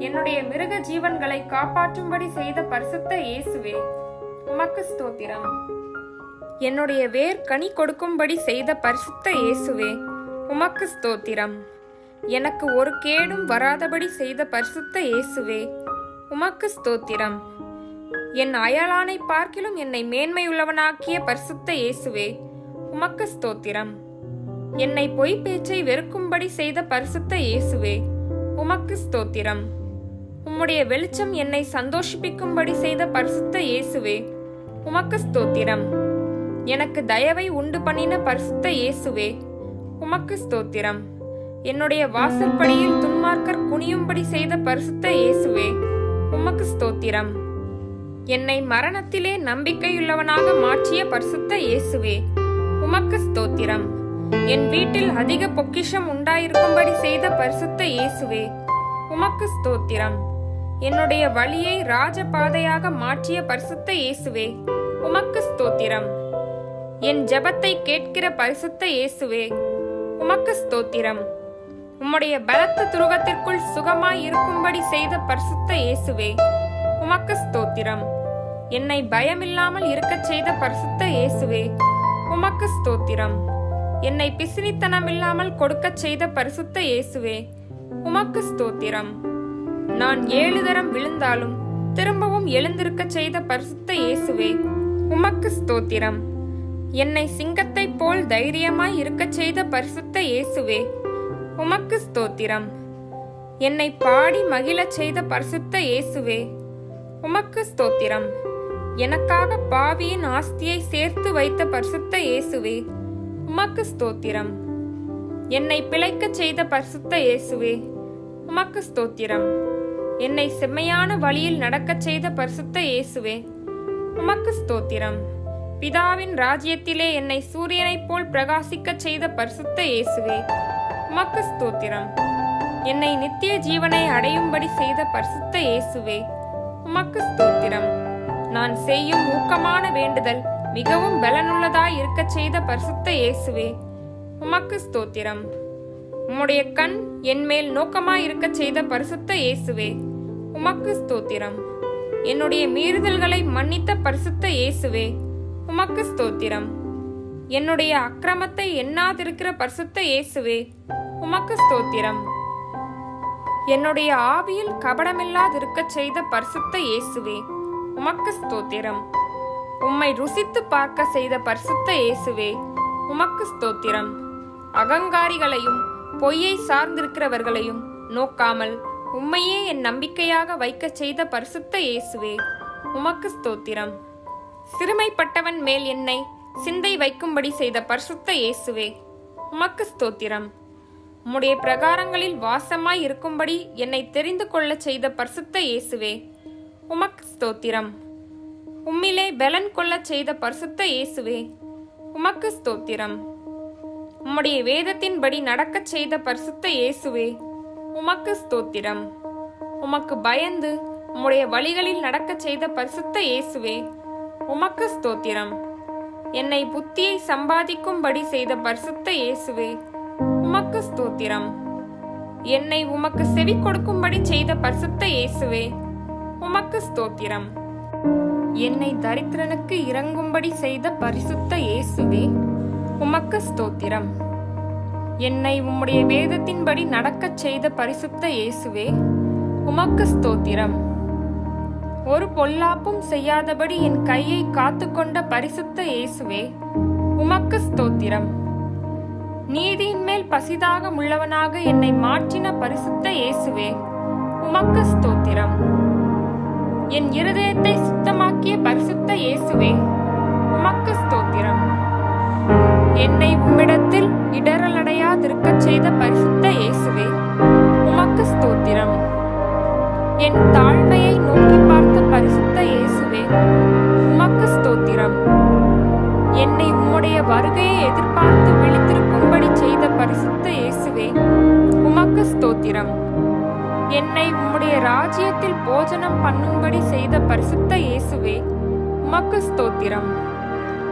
S1: என்னுடைய மிருக ஜீவன்களை காப்பாற்றும்படி செய்த பரிசுத்த இயேசுவே, உமக்கு ஸ்தோத்திரம். என்னுடைய வேர் கனி கொடுக்கும்படி செய்த பரிசுத்த இயேசுவே, உமக்கு ஸ்தோத்திரம். எனக்கு ஒரு கேடும் வராதபடி செய்த பரிசுத்த இயேசுவே, உமக்கு ஸ்தோத்திரம். என் அயலானை பார்க்கிலும் என்னை மேன்மையுள்ளவனாக்கிய பரிசுத்த இயேசுவே, உமக்கு ஸ்தோத்திரம். என்னை பொய் பேச்சை வெறுக்கும்படி செய்த பரிசுத்த இயேசுவே, உமக்கு ஸ்தோத்திரம். உம்முடைய வெளிச்சம் என்னை சந்தோஷிப்பிக்கும்படி செய்த பரிசுத்த இயேசுவே, உமக்கு ஸ்தோத்திரம். எனக்கு தயவை உண்டு பண்ணின பரிசுத்த இயேசுவே, உமக்கு ஸ்தோத்திரம். என்னுடைய வாசற்படியில் துன்மார்க்கர் குனியும்படி செய்த பரிசுத்த இயேசுவே, உமக்கு ஸ்தோத்திரம். என்னை மரணத்திலே நம்பிக்கையுள்ளவனாக மாற்றிய பரிசுத்த இயேசுவே, உமக்கு ஸ்தோத்திரம். என் வீட்டில் அதிக பொக்கிஷம் உண்டாயிருக்கும்படி செய்த பரிசுத்த இயேசுவே, உமக்கு ஸ்தோத்திரம். என்னுடைய வழியை ராஜபாதையாக மாற்றிய பரிசுத்த இயேசுவே, உமக்கு ஸ்தோத்திரம். என் ஜெபத்தை கேட்கிற பரிசுத்த இயேசுவே, உமக்கு ஸ்தோத்திரம். உம்முடைய பலத்த துருகத்திற்குள் சுகமாய் இருக்கும்படி செய்த பரிசுத்த இயேசுவே, உமக்கு ஸ்தோத்திரம். என்னை பயமில்லாமல் இருக்கச் செய்த பரிசுத்த இயேசுவே, உமக்கு ஸ்தோத்திரம். என்னை பிசினித்தனமில்லாமல் கொடுக்கச் செய்த பரிசுத்த இயேசுவே, உமக்கு ஸ்தோத்திரம். நான் 7 தரம் விழுந்தாலும் திரும்பவும் எழுந்திருக்கச் செய்த பரிசுத்த இயேசுவே, உமக்கு ஸ்தோத்திரம். என்னை சிங்கத்தை போல் தைரியமாய் இருக்கச் செய்த பரிசுத்த இயேசுவே, உமக்கு ஸ்தோத்திரம். என்னை பாடி மகிழச் செய்த பரிசுத்த இயேசுவே, உமக்கு ஸ்தோத்திரம். எனக்காக பாவியின் ஆஸ்தியை சேர்த்து வைத்த பரிசுத்த இயேசுவே, உமக்கு ஸ்தோத்திரம். என்னை பிழைக்கச் செய்த பரிசுத்த இயேசுவே, உமக்கு ஸ்தோத்திரம். என்னை செம்மையான வழியில் நடக்கச் செய்த பரிசுத்த இயேசுவே, உமக்கு ஸ்தோத்திரம். பிதாவின் ராஜ்யத்திலே என்னை சூரியனைப் போல் பிரகாசிக்கச் செய்த பரிசுத்த இயேசுவே, உமக்கு ஸ்தோத்திரம். என்னை நித்திய ஜீவனை அடையும்படி செய்த பரிசுத்த இயேசுவே, உமக்கு ஸ்தோத்திரம். நான் செய்யும் ஊக்கமான வேண்டுதல் மிகவும் பலனுள்ளதாய் இருக்கச் செய்த பரிசுத்த இயேசுவே, உமக்கு ஸ்தோத்திரம். உம்முடைய கண் என் மேல் நோக்கமாய் இருக்கச் செய்த பரிசுத்த இயேசுவே, உமக்கு ஸ்தோத்திரம். என்னுடைய மீறுதல்களை மன்னித்த பரிசுத்த இயேசுவே, உமக்கு ஸ்தோத்திரம். என்னுடைய அக்கிரமத்தை எண்ணாதிருக்கிற பரிசுத்த இயேசுவே, உமக்கு ஸ்தோத்திரம். என்னுடைய ஆவியில் கபடமில்லாதிருக்கச் செய்த பரிசுத்த இயேசுவே, உமக்கு ஸ்தோத்திரம். உம்மை ருசித்து பார்க்க செய்த பரிசுத்த இயேசுவே, உமக்கு ஸ்தோத்திரம். அகங்காரிகளையும் பொய்யை சார்ந்திருக்கிறவர்களையும் நோக்காமல் உம்மையே என் நம்பிக்கையாக வைக்கச் செய்த பரிசுத்த இயேசுவே, உமக்கு ஸ்தோத்திரம். சிறுமைப்பட்டவன் மேல் என்னை சிந்தை வைக்கும்படி செய்த பரிசுத்த இயேசுவே, உமக்கு ஸ்தோத்திரம். உம்முடைய பிரகாரங்களில் வாசமாய் இருக்கும்படி என்னை தெரிந்து கொள்ளச் செய்த பரிசுத்த இயேசுவே, உமக்கு ஸ்தோத்திரம். உம்மிலே பலன் கொள்ளச் செய்த பரிசுத்த இயேசுவே, உமக்கு ஸ்தோத்திரம். உம்முடைய வேதத்தின்படி நடக்கச் செய்த பரிசுத்த இயேசுவே, உமக்கு ஸ்தோத்திரம். உமக்கு பயந்து உம்முடைய வழிகளில் நடக்கச் செய்த பரிசுத்த இயேசுவே, உமக்கு ஸ்தோத்திரம். என்னை புத்தியை சம்பாதிக்கும்படி செய்த பரிசுத்த இயேசுவே, உமக்கு ஸ்தோத்திரம். என்னை உமக்கு செவி கொடுக்கும்படி செய்த பரிசுத்த இயேசுவே, உமக்கு ஸ்தோத்திரம். என்னை தரித்திரனுக்கு இறங்கும்படி செய்த பரிசுத்த இயேசுவே, உமக்கு ஸ்தோத்திரம். என்னை உம்முடைய வேதத்தின்படி நடக்கச் செய்த பரிசுத்த இயேசுவே, உமக்கு ஸ்தோத்திரம். ஒரு பொல்லாப்பும் செய்யாதபடி என் கையை காத்துக்கொண்ட பரிசுத்த இயேசுவே, உமக்கு ஸ்தோத்திரம். நீதியின் மேல் பசிதாக உள்ளவனாக என்னை மாற்றின பரிசுத்த இயேசுவே, உமக்கு ஸ்தோத்திரம். என் இருதயத்தை சுத்தமாக்கிய பரிசுத்த இயேசுவே, உமக்கு ஸ்தோத்திரம். என்னை உம்மிடத்தில் இடரலடையாதிருக்கச் செய்த பரிசுத்த இயேசுவே, உமக்கு ஸ்தோத்திரம். என் தாழ்மையை நோக்கி பார்த்த பரிசுத்த இயேசுவே, உமக்கு ஸ்தோத்திரம். என்னை உம்முடைய வருகையை எதிர்பார்த்து விழித்திருக்கும்படி செய்த பரிசுத்த இயேசுவே, உமக்கு ஸ்தோத்திரம். என்னை உம்முடைய ராஜ்யத்தில் போஜனம் பண்ணும்படி செய்த பரிசுத்த இயேசுவே, உமக்கு ஸ்தோத்திரம்.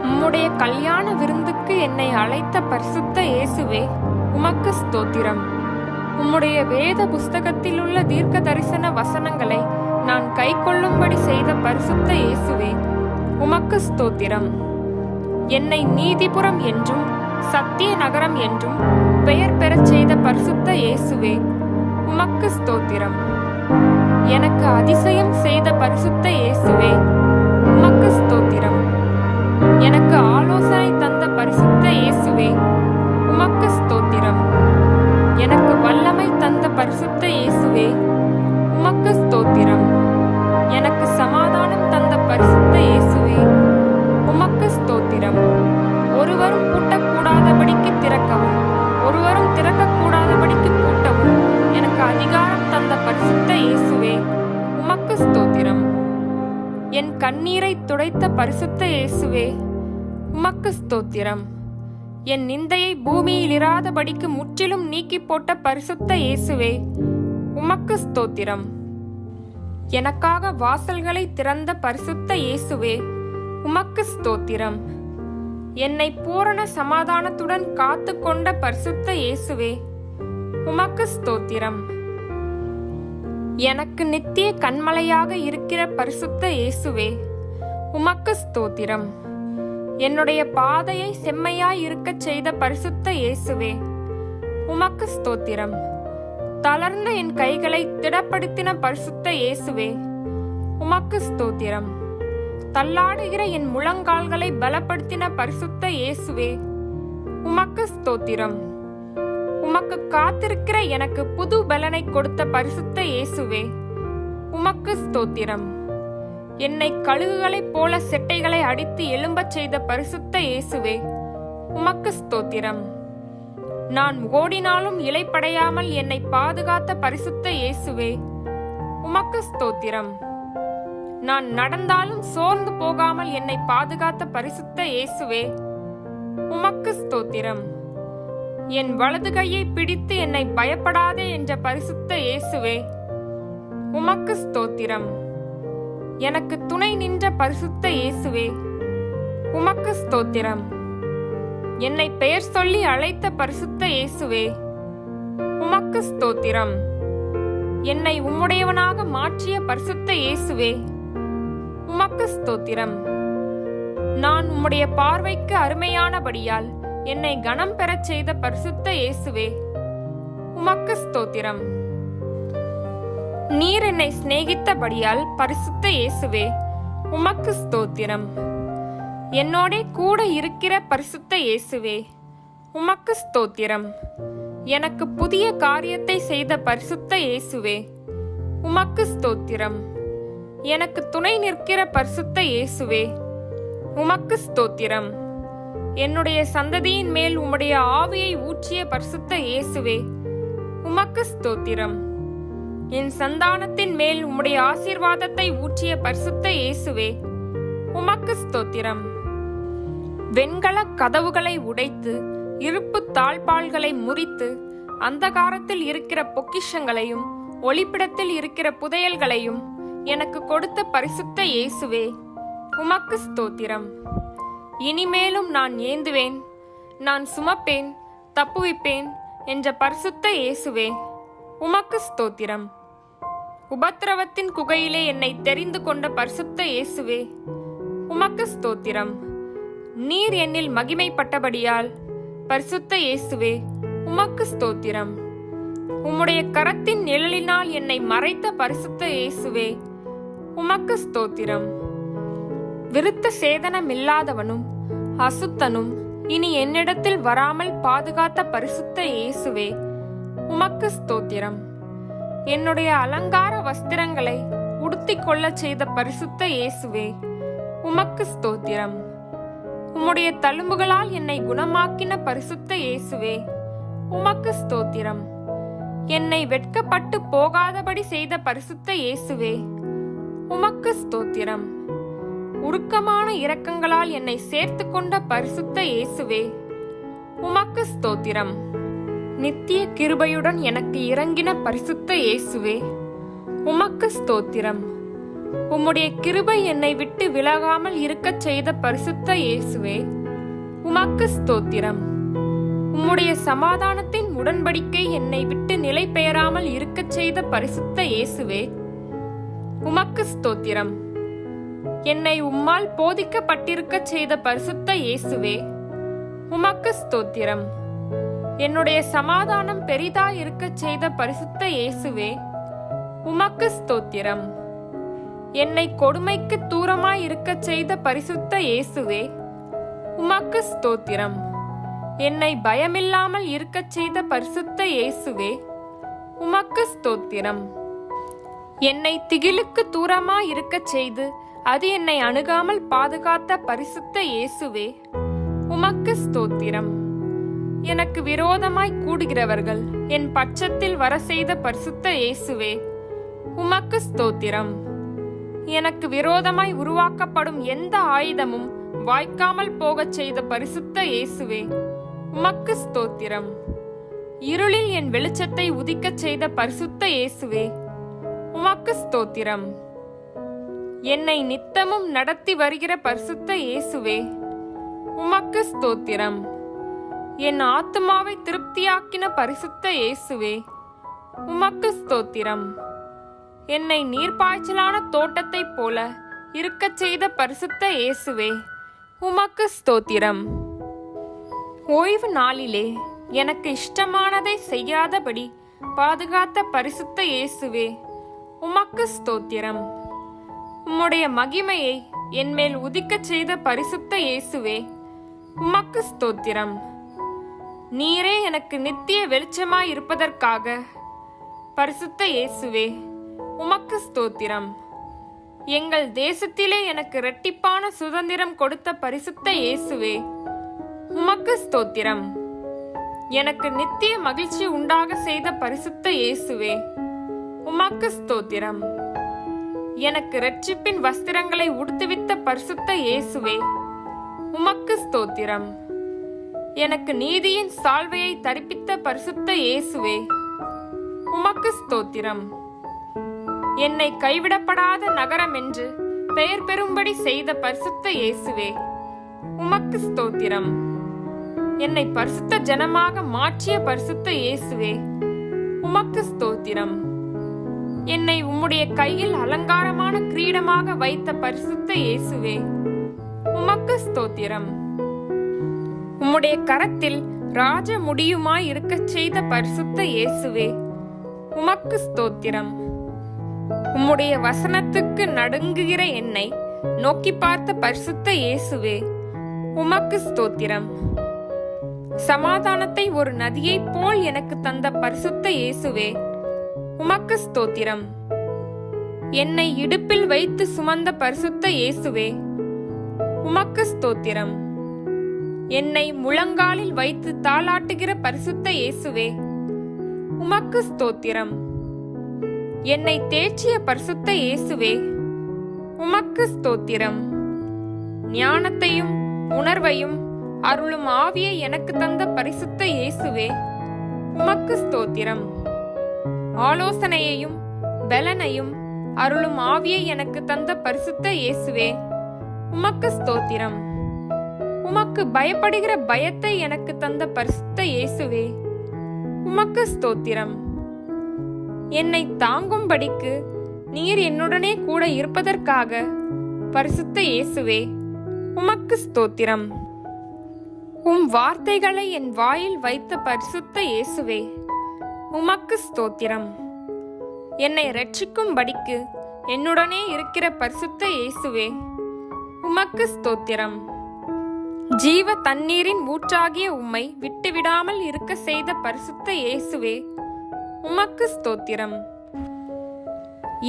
S1: உம்முடைய கல்யாண விருந்துக்கு என்னை அழைத்த பரிசுத்த இயேசுவே, உமக்கு ஸ்தோத்திரம். உம்முடைய வேத புஸ்தகத்தில் உள்ள தீர்க்க தரிசன வசனங்களை நான் கை கொள்ளும்படி செய்த பரிசுத்த இயேசுவே, உமக்கு ஸ்தோத்திரம். என்னை நீதிபுரம் என்றும் சத்திய நகரம் என்றும் பெயர் பெறச் செய்த பரிசுத்த இயேசுவே, உமக்கு ஸ்தோத்திரம். எனக்கு அதிசயம் செய்த பரிசுத்த இயேசுவே, உமக்கு ஸ்தோத்திரம். எனக்கு ஆலோசனை தந்த பரிசுத்த இயேசுவே, உமக்கு ஸ்தோத்திரம். எனக்கு வல்லமை தந்த பரிசுத்த இயேசுவே, உமக்கு ஸ்தோத்திரம். எனக்கு சமாதானம் தந்த பரிசுத்த இயேசுவே, உமக்கு ஸ்தோத்திரம். ஒருவரும் பூட்டக்கூடாதபடிக்கு திறக்கவும் ஒருவரும் திறக்கக்கூடாதபடிக்கு பூட்டவும் எனக்கு அதிகாரம் தந்த பரிசுத்த இயேசுவே, உமக்கு ஸ்தோத்திரம். என் கண்ணீரை துடைத்த பரிசுத்த இயேசுவே, உமக்கு ஸ்தோத்திரம். என் நிந்தையை பூமியில் இராதபடிக்கு முற்றிலும் நீக்கி போட்ட பரிசுத்த இயேசுவே, உமக்கு ஸ்தோத்திரம். எனக்காக வாசல்களை திறந்த பரிசுத்த இயேசுவே, உமக்கு ஸ்தோத்திரம். என்னை பூரண சமாதானத்துடன் காத்து கொண்ட பரிசுத்த இயேசுவே, உமக்கு ஸ்தோத்திரம். எனக்கு நித்திய கண்மலையாக இருக்கிற பரிசுத்த இயேசுவே, உமக்கு ஸ்தோத்திரம். என்னுடைய பாதையை செம்மையாய் இருக்கச் செய்த பரிசுத்த இயேசுவே, உமக்கு ஸ்தோத்திரம். தளர்ந்த என் கைகளை திடப்படுத்தின பரிசுத்த இயேசுவே, உமக்கு ஸ்தோத்திரம். தள்ளாடுகிற என் முழங்கால்களை பலப்படுத்தின பரிசுத்த இயேசுவே, உமக்கு ஸ்தோத்திரம். உமக்கு காத்திருக்கிற எனக்கு புது பலனை கொடுத்த பரிசுத்த இயேசுவே, உமக்கு ஸ்தோத்திரம். என்னை கழுகுகளைப் போல செட்டைகளை அடித்து எழும்பச் செய்த பரிசுத்த இயேசுவே, உமக்கு ஸ்தோத்திரம். நான் ஓடினாலும் இளைப்படையாமல் என்னை பாதுகாத்த பரிசுத்த இயேசுவே, உமக்கு ஸ்தோத்திரம். நான் நடந்தாலும் சோர்ந்து போகாமல் என்னை பாதுகாத்த பரிசுத்த இயேசுவே, உமக்கு ஸ்தோத்திரம். என் வலது கையை பிடித்து என்னை பயப்படாதே என்ற பரிசுத்த இயேசுவே, உமக்கு ஸ்தோத்திரம். எனக்கு துணை நின்ற பரிசுத்த இயேசுவே, உமக்கு ஸ்தோத்திரம். என்னை பெயர் சொல்லி அழைத்த பரிசுத்த இயேசுவே, உமக்கு ஸ்தோத்திரம். என்னை உம்முடையவனாக மாற்றிய பரிசுத்த இயேசுவே, உமக்கு ஸ்தோத்திரம். நான் உம்முடைய பார்வைக்கு அருமையானபடியால் என்னை கனம் பெறச் செய்த பரிசுத்த இயேசுவே, உமக்கு ஸ்தோத்திரம். நீர் என்னை சிநேகித்தபடியால் பரிசுத்த இயேசுவே உமக்கு ஸ்தோத்திரம். என்னோடே கூட இருக்கிற பரிசுத்த இயேசுவே உமக்கு ஸ்தோத்திரம். எனக்கு புதிய காரியத்தை செய்த பரிசுத்த இயேசுவே உமக்கு ஸ்தோத்திரம். எனக்கு துணை நிற்கிற பரிசுத்த இயேசுவே உமக்கு ஸ்தோத்திரம். என்னுடைய சந்ததியின் மேல் உம்முடைய ஆவியை ஊற்றிய பரிசுத்த இயேசுவே உமக்கு ஸ்தோத்திரம். என் சந்தானத்தின் மேல் உம்முடைய ஆசீர்வாதத்தை ஊற்றிய பரிசுத்த இயேசுவே உமக்கு ஸ்தோத்திரம். வெண்கல கதவுகளை உடைத்து இருப்பு தாழ்பால்களை முறித்து அந்தகாரத்தில் இருக்கிற பொக்கிஷங்களையும் ஒளிப்பிடத்தில் இருக்கிற புதையல்களையும் எனக்கு கொடுத்த பரிசுத்த இயேசுவே உமக்கு ஸ்தோத்திரம். இனிமேலும் நான் ஏந்துவேன், நான் சுமப்பேன், தப்புவிப்பேன் என்ற பரிசுத்த இயேசுவே உமக்கு ஸ்தோத்திரம். உபத்திரவத்தின் குகையிலே என்னை தெரிந்து கொண்ட பரிசுத்த இயேசுவே உமக்கு ஸ்தோத்திரம். நீர் என்னில் மகிமைப்பட்டபடியால் பரிசுத்த இயேசுவே உமக்கு ஸ்தோத்திரம். உம்முடைய கரத்தின் நிழலினால் என்னை மறைத்த பரிசுத்த இயேசுவே உமக்கு ஸ்தோத்திரம். விருத்த சேதனமில்லாதவனும் அசுத்தனும் இனி என்னிடத்தில் வராமல் பாதுகாத்த பரிசுத்த இயேசுவே உமக்கு ஸ்தோத்திரம். என்னுடைய அலங்கார வஸ்திரங்களை உடுத்திக் கொள்ளச் செய்த பரிசுத்த இயேசுவே உமக்கு ஸ்தோத்திரம். உம்முடைய தழும்புகளால் என்னை குணமாக்கின பரிசுத்த இயேசுவே உமக்கு ஸ்தோத்திரம். என்னை வெட்கப்பட்டு போகாதபடி செய்த பரிசுத்த இயேசுவே உமக்கு ஸ்தோத்திரம். உருக்கமான இரக்கங்களால் என்னை சேர்த்து கொண்ட பரிசுத்த இயேசுவே உமக்கு ஸ்தோத்திரம். நித்திய கிருபையுடன் எனக்கு இறங்கின பரிசுத்த இயேசுவே உமக்கு ஸ்தோத்திரம். உம்முடைய கிருபை என்னை விட்டு விலகாமல் இருக்கச் செய்த பரிசுத்த இயேசுவே உமக்கு ஸ்தோத்திரம். உம்முடைய சமாதானத்தின் உடன்படிக்கை என்னை விட்டு நிலை பெயராமல் இருக்கச் செய்த பரிசுத்த இயேசுவே உமக்கு ஸ்தோத்திரம். என்னை உம்மால் போதிக்கப்பட்டிருக்கச் செய்த பரிசுத்த இயேசுவே உமக்கு ஸ்தோத்திரம். என்னுடைய சமாதானம் பெரிதாயிருக்கச் செய்த பரிசுத்த இயேசுவே உமக்கு ஸ்தோத்திரம். என்னை கொடுமைக்கு தூரமாயிருக்கச் செய்த பரிசுத்த இயேசுவே உமக்கு ஸ்தோத்திரம். என்னை பயமில்லாமல் இருக்கச் செய்த பரிசுத்த இயேசுவே உமக்கு ஸ்தோத்திரம். என்னை திகிலுக்கு தூரமாயிருக்கச் செய்து அது என்னை அணுகாமல் பாதுகாத்த பரிசுத்த இயேசுவே உமக்கு ஸ்தோத்திரம். எனக்கு விரோதமாய் கூடுகிறவர்கள் என் பட்சத்தில் வர செய்த பரிசுத்த இயேசுவே உமக்கு ஸ்தோத்திரம். எனக்கு விரோதமாய் உருவாக்கப்படும் எந்த ஆயுதமும் வாய்க்காமல் போகச் செய்த பரிசுத்த இயேசுவே உமக்கு ஸ்தோத்திரம். இருளில் என் வெளிச்சத்தை உதிக்கச் செய்த பரிசுத்த இயேசுவே உமக்கு ஸ்தோத்திரம். என்னை நித்தமும் நடத்தி வருகிற பரிசுத்த இயேசுவே உமக்கு ஸ்தோத்திரம். என் ஆத்துமாவை திருப்தியாக்கின பரிசுத்த இயேசுவே உமக்கு ஸ்தோத்திரம். என்னை நீர்ப்பாய்ச்சலான தோட்டத்தைப் போல இருக்கச் செய்த பரிசுத்த இயேசுவே உமக்கு ஸ்தோத்திரம். ஓய்வு நாளிலே எனக்கு இஷ்டமானதை செய்யாதபடி பாதுகாத்த பரிசுத்த இயேசுவே உமக்கு ஸ்தோத்திரம். உம்முடைய மகிமையை என்மேல் உதிக்கச் செய்த பரிசுத்த இயேசுவே உமக்கு ஸ்தோத்திரம். நீரே எனக்கு நித்திய வெளிச்சமாய் இருப்பதற்காக பரிசுத்த இயேசுவே உமக்கு ஸ்தோத்திரம். எங்கள் தேசத்திலே எனக்கு இரட்டிப்பான சுதந்திரம் கொடுத்த பரிசுத்த இயேசுவே உமக்கு ஸ்தோத்திரம். எனக்கு நித்திய மகிழ்ச்சி உண்டாக செய்த பரிசுத்த இயேசுவே உமக்கு ஸ்தோத்திரம். எனக்கு இரட்சிப்பின் வஸ்திரங்களை உடுத்துவித்த பரிசுத்த இயேசுவே உமக்கு ஸ்தோத்திரம். எனக்கு நீதியின் சால்வையை தரிப்பித்த பரிசுத்த இயேசுவே உமக்கு ஸ்தோத்திரம். என்னை கைவிடப்படாத நகரம் என்று பெயர் பெறும்படி செய்த பரிசுத்த இயேசுவே உமக்கு ஸ்தோத்திரம். என்னை பரிசுத்த ஜனமாக மாற்றிய பரிசுத்த இயேசுவே உமக்கு ஸ்தோத்திரம். என்னை உம்முடைய கையில் அலங்காரமான கிரீடமாக வைத்த பரிசுத்த இயேசுவே உமக்கு ஸ்தோத்திரம். உம்முடைய கரத்தில் ராஜ முடியுமாய் இருக்கச் செய்த பரிசுத்த இயேசுவே உமக்கு ஸ்தோத்திரம். உம்முடைய வசனத்துக்கு நடுங்குகிற என்னை நோக்கி பார்த்த பரிசுத்த இயேசுவே, உமக்கு ஸ்தோத்திரம். சமாதானத்தை ஒரு நதியைப் போல் எனக்கு தந்த பரிசுத்த இயேசுவே, உமக்கு ஸ்தோத்திரம். என்னை இடுப்பில் வைத்து சுமந்த பரிசுத்த இயேசுவே, உமக்கு ஸ்தோத்திரம். என்னை முழங்காலில் வைத்து தாளாட்டுகிற பரிசுத்த இயேசுவே, உமக்கு ஸ்தோத்திரம். என்னை தேற்றிய பரிசுத்த இயேசுவே, உமக்கு ஸ்தோத்திரம். ஞானத்தையும் உணர்வையும் அருளும் ஆவியை எனக்கு தந்த பரிசுத்த இயேசுவே, உமக்கு ஸ்தோத்திரம். ஆலோசனையையும் பலனையும் அருளும் ஆவியை எனக்கு தந்த பரிசுத்த இயேசுவே, உமக்கு ஸ்தோத்திரம். உமக்கு பயப்படுகிற பயத்தை எனக்கு தந்த பரிசுத்த இயேசுவே, உமக்கு ஸ்தோத்திரம். என்னை தாங்கும்படிக்கு நீர் என்னுடனே கூட இருப்பதற்காக பரிசுத்த இயேசுவே, உமக்கு ஸ்தோத்திரம். உம் வார்த்தைகளை என் வாயில் வைத்த பரிசுத்த இயேசுவே, உமக்கு ஸ்தோத்திரம். என்னை ரட்சிக்கும்படிக்கு என்னுடனே இருக்கிற பரிசுத்த இயேசுவே, உமக்கு ஸ்தோத்திரம். ஜீவ தண்ணீரின் ஊற்றாகிய உம்மை விட்டுவிடாமல் இருக்க செய்த பரிசுத்த இயேசுவே, உமக்கு ஸ்தோத்திரம்.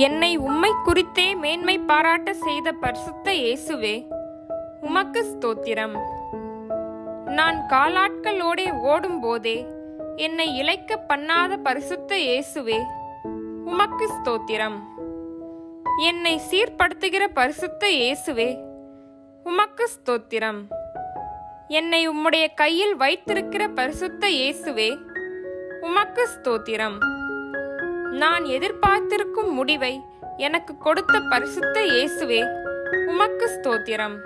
S1: என்னை உம்மை குறித்தே மேன்மை பாராட்ட செய்த பரிசுத்த இயேசுவே, உமக்கு ஸ்தோத்திரம். நான் காலாட்களோடே ஓடும் போதே என்னை இளைக்க பண்ணாத பரிசுத்த இயேசுவே, உமக்கு ஸ்தோத்திரம். என்னை சீர்படுத்துகிற பரிசுத்த இயேசுவே, உமக்கு ஸ்தோத்திரம். என்னை உம்முடைய கையில் வைத்திருக்கிற பரிசுத்த இயேசுவே, உமக்கு ஸ்தோத்திரம். நான் எதிர்பார்த்திருக்கும் முடிவை எனக்கு கொடுத்த பரிசுத்த இயேசுவே, உமக்கு ஸ்தோத்திரம்.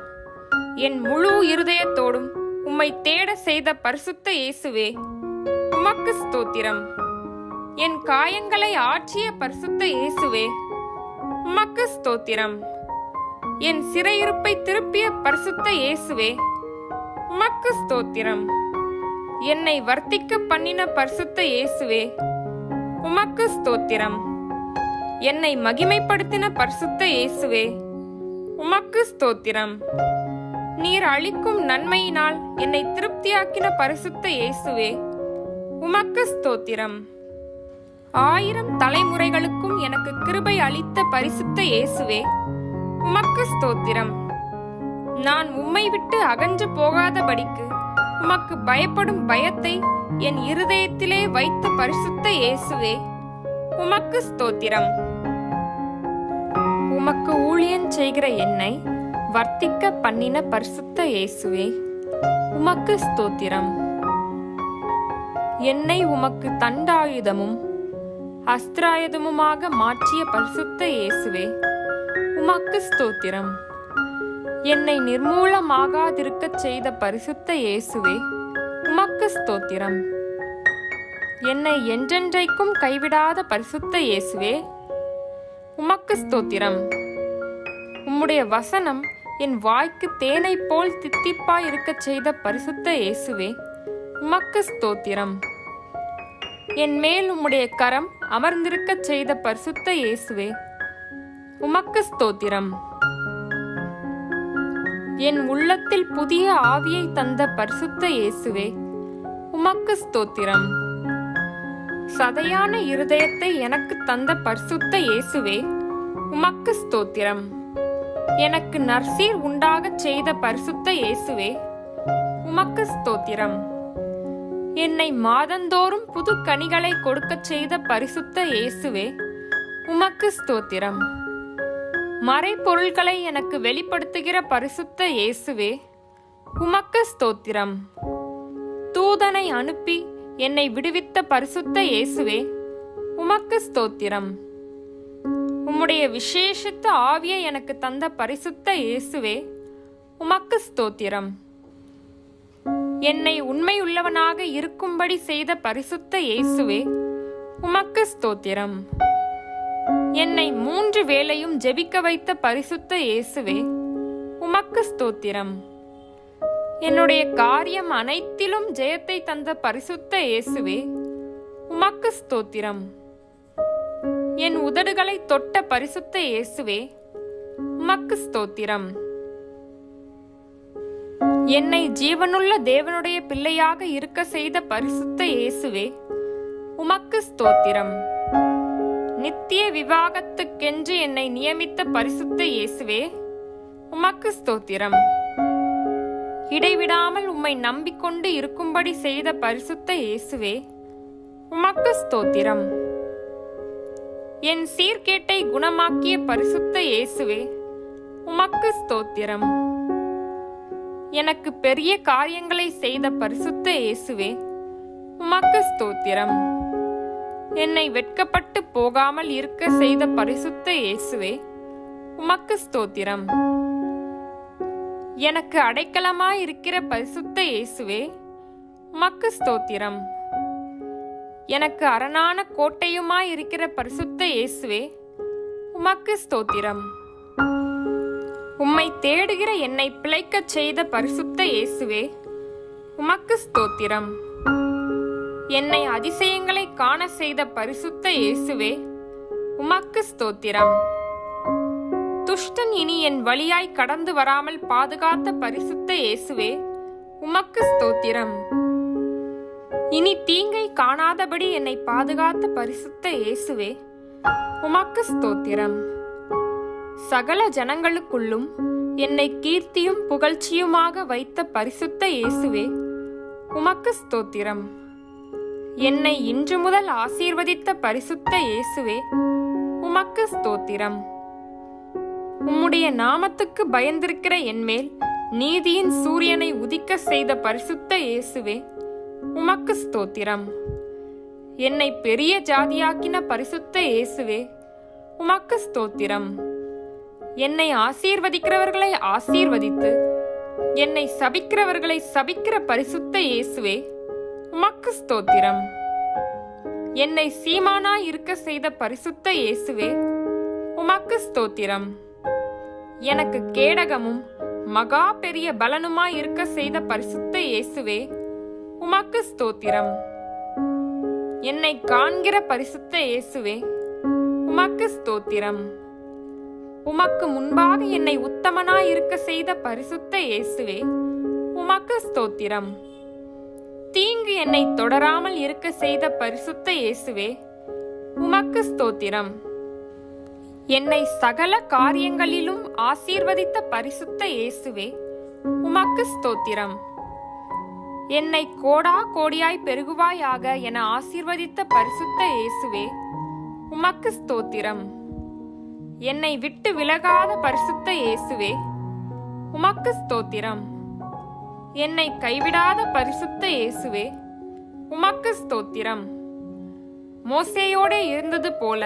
S1: என் முழு இருதயத்தோடும் உம்மை தேட செய்த பரிசுத்த இயேசுவே, உமக்கு ஸ்தோத்திரம். என் காயங்களை ஆற்றிய பரிசுத்த இயேசுவே, உமக்கு ஸ்தோத்திரம். என் சிறையிருப்பை திருப்பிய பரிசுத்த இயேசுவே, உமக்கு ஸ்தோத்திரம். என்னை வர்த்திக்க பண்ணின பரிசுத்த இயேசுவே, உமக்கு ஸ்தோத்திரம். என்னை மகிமைப்படுத்தின பரிசுத்த இயேசுவே, உமக்கு ஸ்தோத்திரம். நீர் அளிக்கும் நன்மையினால் என்னை திருப்தியாக்கின பரிசுத்த இயேசுவே, உமக்கு ஸ்தோத்திரம். 1000 தலைமுறைகளுக்கும் எனக்கு கிருபை அளித்த பரிசுத்த இயேசுவே, உமக்கு ஸ்தோத்திரம். நான் உம்மை விட்டு அகன்று போகாதபடிக்கு உமக்கு பயப்படும் பயத்தை என் இருதயத்திலே வைத்த பரிசுத்த இயேசுவே, உமக்கு ஸ்தோத்திரம். உமக்கு ஊழியம் செய்கிற என்னை வர்த்திக்க பண்ணின பரிசுத்த இயேசுவே, உமக்கு ஸ்தோத்திரம். என்னை உமக்கு தண்டாயுதமும் அஸ்திராயுதமுமாக மாற்றிய பரிசுத்த இயேசுவே, உமக்கு ஸ்தோத்திரம். என்னை நிர்மூலமாகாதிருக்கச் செய்த பரிசுத்த இயேசுவே, உமக்கு ஸ்தோத்திரம். என்னை என்றென்றைக்கும் கைவிடாத பரிசுத்த இயேசுவே, உமக்கு ஸ்தோத்திரம். உம்முடைய வசனம் என் வாய்க்கு தேனை போல் தித்திப்பாய் இருக்கச் செய்த பரிசுத்த இயேசுவே, உமக்கு ஸ்தோத்திரம். என் மேல் உம்முடைய கரம் அமர்ந்திருக்கச் செய்த பரிசுத்த இயேசுவே, உமக்கு ஸ்தோத்திரம். என் உள்ளத்தில் புதிய ஆவியை தந்த பரிசுத்த இயேசுவே, உமக்கு ஸ்தோத்திரம். சதையான இருதயத்தை எனக்கு தந்த பரிசுத்த இயேசுவே, உமக்கு ஸ்தோத்திரம். எனக்கு நற்சீர் உண்டாகச் செய்த பரிசுத்த இயேசுவே, உமக்கு ஸ்தோத்திரம். என்னை மாதந்தோறும் புது கனிகளை கொடுக்கச் செய்த பரிசுத்த இயேசுவே, உமக்கு ஸ்தோத்திரம். மறைபொருள்களை எனக்கு வெளிப்படுத்துகிற பரிசுத்த இயேசுவே, உமக்கு ஸ்தோத்திரம். தூதனை அனுப்பி என்னை விடுவித்த பரிசுத்த இயேசுவே, உமக்கு ஸ்தோத்திரம். உம்முடைய விசேஷித்த ஆவியை எனக்கு தந்த பரிசுத்த இயேசுவே, உமக்கு ஸ்தோத்திரம். என்னை உண்மையுள்ளவனாக இருக்கும்படி செய்த பரிசுத்த இயேசுவே, உமக்கு ஸ்தோத்திரம். என்னை 3 வேளையும் ஜெபிக்க வைத்த பரிசுத்த இயேசுவே, உமக்கு ஸ்தோத்திரம். என்னுடைய காரியம் அனைத்திலும் ஜெயத்தை தந்த பரிசுத்த இயேசுவே, உமக்கு ஸ்தோத்திரம். என் உதடுகளை தொட்ட பரிசுத்த இயேசுவே, உமக்கு ஸ்தோத்திரம். என்னை ஜீவனுள்ள தேவனுடைய பிள்ளையாக இருக்க செய்த பரிசுத்த இயேசுவே, உமக்கு ஸ்தோத்திரம். நித்திய விவாகத்துக்கென்று என்னை நியமித்த பரிசுத்த இயேசுவே, உமக்கு ஸ்தோத்திரம். இடைவிடாமல் உம்மை நம்பிக்கொண்டு இருக்கும்படி செய்த பரிசுத்த இயேசுவே, உமக்கு ஸ்தோத்திரம். என் சீர்கேட்டை குணமாக்கிய பரிசுத்த இயேசுவே, உமக்கு ஸ்தோத்திரம். எனக்கு பெரிய காரியங்களை செய்த பரிசுத்த இயேசுவே, உமக்கு ஸ்தோத்திரம். என்னை வெட்கப்பட்டு போகாமல் இருக்க செய்த பரிசுத்த இயேசுவே, உமக்கு ஸ்தோத்திரம். எனக்கு அடைக்கலமாயிருக்கிற பரிசுத்த இயேசுவே, உமக்கு ஸ்தோத்திரம். எனக்கு அரணான கோட்டையுமாயிருக்கிற பரிசுத்த இயேசுவே, உமக்கு ஸ்தோத்திரம். உம்மை தேடுகிற என்னை பிழைக்கச் செய்த பரிசுத்த இயேசுவே, உமக்கு ஸ்தோத்திரம். என்னை அதிசயங்களை காண செய்த பரிசுத்த இயேசுவே, உமக்கு ஸ்தோத்திரம். துஷ்டன் இனி என் வழியாய் கடந்து வராமல் பாதுகாத்த பரிசுத்த இயேசுவே, உமக்கு ஸ்தோத்திரம். இனி தீங்கை காணாதபடி என்னை பாதுகாத்த பரிசுத்த இயேசுவே, உமக்கு ஸ்தோத்திரம். சகல ஜனங்களுக்குள்ளும் என்னை கீர்த்தியும் புகழ்ச்சியுமாக வைத்த பரிசுத்த இயேசுவே, உமக்கு ஸ்தோத்திரம். என்னை இன்று முதல் ஆசீர்வதித்த பரிசுத்த இயேசுவே, உமக்கு ஸ்தோத்திரம். உம்முடைய நாமத்துக்கு பயந்திருக்கிற என்மேல் நீதியின் சூரியனை உதிக்க செய்த பரிசுத்த இயேசுவே, உமக்கு ஸ்தோத்திரம். என்னை பெரிய ஜாதியாக்கின பரிசுத்த இயேசுவே, உமக்கு ஸ்தோத்திரம். என்னை ஆசீர்வதிக்கிறவர்களை ஆசீர்வதித்து என்னை சபிக்கிறவர்களை சபிக்கிற பரிசுத்த இயேசுவே, உமக்கு ஸ்தோத்திரம். என்னை சீமானாய் இருக்க செய்த பரிசுத்த இயேசுவே, உமக்கு ஸ்தோத்திரம். எனக்கு கேடகமும் மகா பெரிய பலனுமாய் இருக்க செய்த பரிசுத்த இயேசுவே, உமக்கு ஸ்தோத்திரம். என்னை காண்கிற பரிசுத்த இயேசுவே, உமக்கு ஸ்தோத்திரம். உமக்கு முன்பாக என்னை உத்தமனாய் இருக்க செய்த பரிசுத்த இயேசுவே, உமக்கு ஸ்தோத்திரம். தீங்கு என்னை தொடராமல் இருக்க செய்த பரிசுத்த இயேசுவே, உமக்கு ஸ்தோத்திரம். என்னை சகல காரியங்களிலும் ஆசீர்வதித்த பரிசுத்த இயேசுவே, உமக்கு ஸ்தோத்திரம். என்னை கோடா கோடியாய் பெருகுவாயாக என ஆசீர்வதித்த பரிசுத்த இயேசுவே, உமக்கு ஸ்தோத்திரம். என்னை விட்டு விலகாத பரிசுத்த இயேசுவே, உமக்கு ஸ்தோத்திரம். என்னை கைவிடாத பரிசுத்த இயேசுவே, உமக்கு ஸ்தோத்திரம். மோசேயோடே இருந்தது போல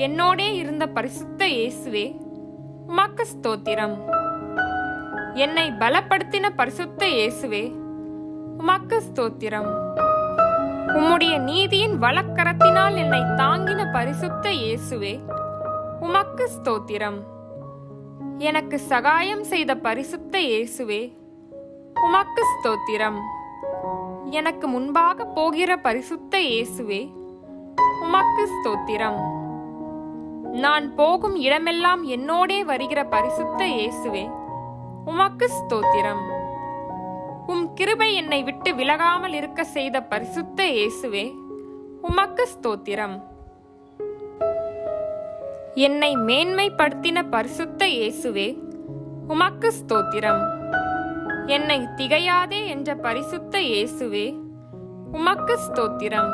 S1: என்னோடே இருந்த பரிசுத்த இயேசுவே, உமக்கு ஸ்தோத்திரம். என்னை பலப்படுத்தின பரிசுத்த இயேசுவே, உமக்கு ஸ்தோத்திரம். உம்முடைய நீதியின் வலக்கரத்தினால் என்னை தாங்கின பரிசுத்த இயேசுவே, உமக்கு ஸ்தோத்திரம். எனக்கு சகாயம் செய்த பரிசுத்த இயேசுவே, உமக்கு ஸ்தோத்திரம். எனக்கு முன்பாக போகிற பரிசுத்த இயேசுவே, உமக்கு ஸ்தோத்திரம். நான் போகும் இடமெல்லாம் என்னோடே வருகிற பரிசுத்த இயேசுவே, உமக்கு ஸ்தோத்திரம். உம் கிருபை என்னை விட்டு விலகாமல் இருக்க செய்த பரிசுத்த இயேசுவே, உமக்கு ஸ்தோத்திரம். என்னை மேன்மைப்படுத்தின பரிசுத்த இயேசுவே, உமக்கு ஸ்தோத்திரம். என்னை திகையாதே என்ற பரிசுத்த இயேசுவே, உமக்கு ஸ்தோத்திரம்.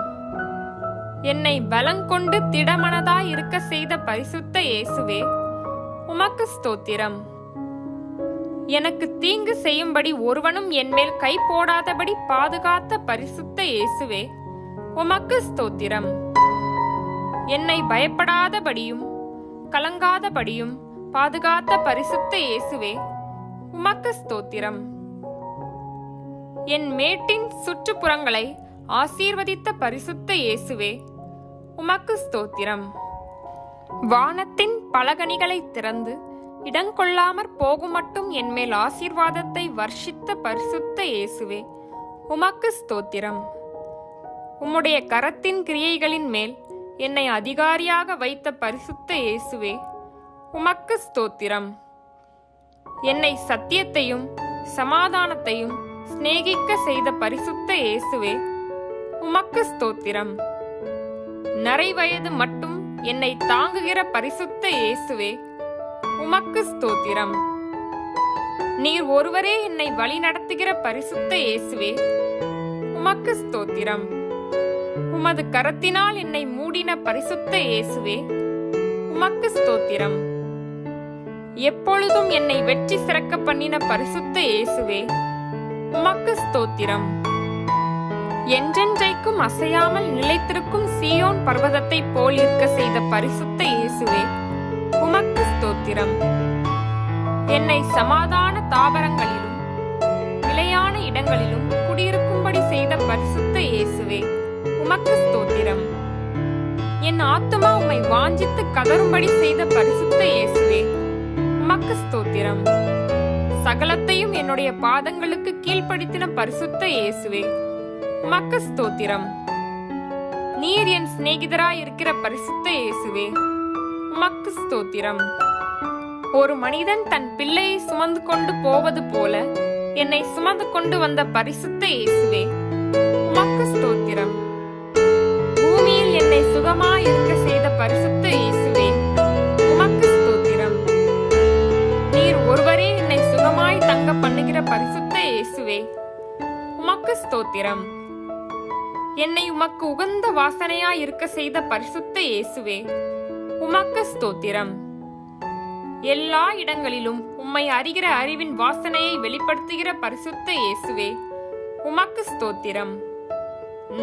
S1: என்னை பலங்கொண்டு திடமனதாய் இருக்க செய்த பரிசுத்த இயேசுவே, உமக்கு ஸ்தோத்திரம். எனக்கு தீங்கு செய்யும்படி ஒருவனும் என்மேல் கை போடாதபடி பாதுகாத்த பரிசுத்த இயேசுவே, உமக்கு ஸ்தோத்திரம். என்னை பயப்படாதபடியும் கலங்காதபடியும் பாதுகாத்த பரிசுத்த இயேசுவே, உமக்கு ஸ்தோத்திரம். என் மேட்டின் சுற்றுப்புறங்களை ஆசீர்வதித்த பரிசுத்த இயேசுவே, உமக்கு ஸ்தோத்திரம். வானத்தின் பலகணிகளை திறந்து இடங்கொள்ளாமற் போகுமட்டும் என்மேல் ஆசீர்வாதத்தை வர்ஷித்த பரிசுத்த இயேசுவே, உமக்கு ஸ்தோத்திரம். உம்முடைய கரத்தின் கிரியைகளின் மேல் என்னை அதிகாரியாக வைத்த பரிசுத்த இயேசுவே, உமக்கு ஸ்தோத்திரம். என்னை சத்தியத்தையும் சமாதானத்தையும் சிநேகிக்க செய்த பரிசுத்த இயேசுவே, உமக்கு ஸ்தோத்திரம். நரைவயது மட்டும் என்னை தாங்குகிற பரிசுத்த இயேசுவே, உமக்கு ஸ்தோத்திரம். நீர் ஒருவரே என்னை வழி நடத்துகிற பரிசுத்த இயேசுவே, உமக்கு ஸ்தோத்திரம். உமது கரத்தினால் என்னை மூடின பரிசுத்த இயேசுவே, உமக்கு ஸ்தோத்திரம். எப்பொழுதும் என்னை வெற்றி சிறக்க பண்ணின பரிசுத்த இயேசுவே, உமக்கு ஸ்தோத்திரம். என்றென்றைக்கும் அசையாமல் நிலைத்திருக்கும் சீயோன் பர்வதத்தை போல் இருக்க செய்த பரிசுத்த இயேசுவே, உமக்கு ஸ்தோத்திரம். என்னை சமாதான தாவரங்களிலும் நிலையான இடங்களிலும் குடியிருக்கும்படி செய்த பரிசுத்த இயேசுவே, உமக்கு ஸ்தோத்திரம். என் ஆத்துமா உம்மை வாஞ்சித்து கதறும்படி செய்த பரிசுத்த இயேசுவே, உமக்கு ஸ்தோத்திரம். சகலத்தையும் என்னுடைய பாதங்களுக்கு கீழ்ப்படுத்தின பரிசுத்த இயேசுவே, உமக்கு ஸ்தோத்திரம். நீர் என் சிநேகிதராய் இருக்கிற பரிசுத்த இயேசுவே, உமக்கு ஸ்தோத்திரம். ஒரு மனிதன் தன் பிள்ளையை சுமந்து கொண்டு போவது போல என்னை சுமந்து கொண்டு வந்த பரிசுத்த இயேசுவே, உமக்கு ஸ்தோத்திரம். பூமியில் என்னை சுகமாய் இருக்க செய்த பரிசுத்த இயேசுவே, உமக்கு ஸ்தோத்திரம். நீர் ஒருவரே என்னை சுகமாய் தங்க பண்ணுகிற பரிசுத்த இயேசுவே, உமக்கு ஸ்தோத்திரம். என்னை உமக்கு உகந்த வாசனையாய் இருக்க செய்த பரிசுத்த இயேசுவே, உமக்கு ஸ்தோத்திரம். எல்லா இடங்களிலும் உம்மை அறிகிற அறிவின் வாசனையை வெளிப்படுத்துகிற பரிசுத்த இயேசுவே, உமக்கு ஸ்தோத்திரம்.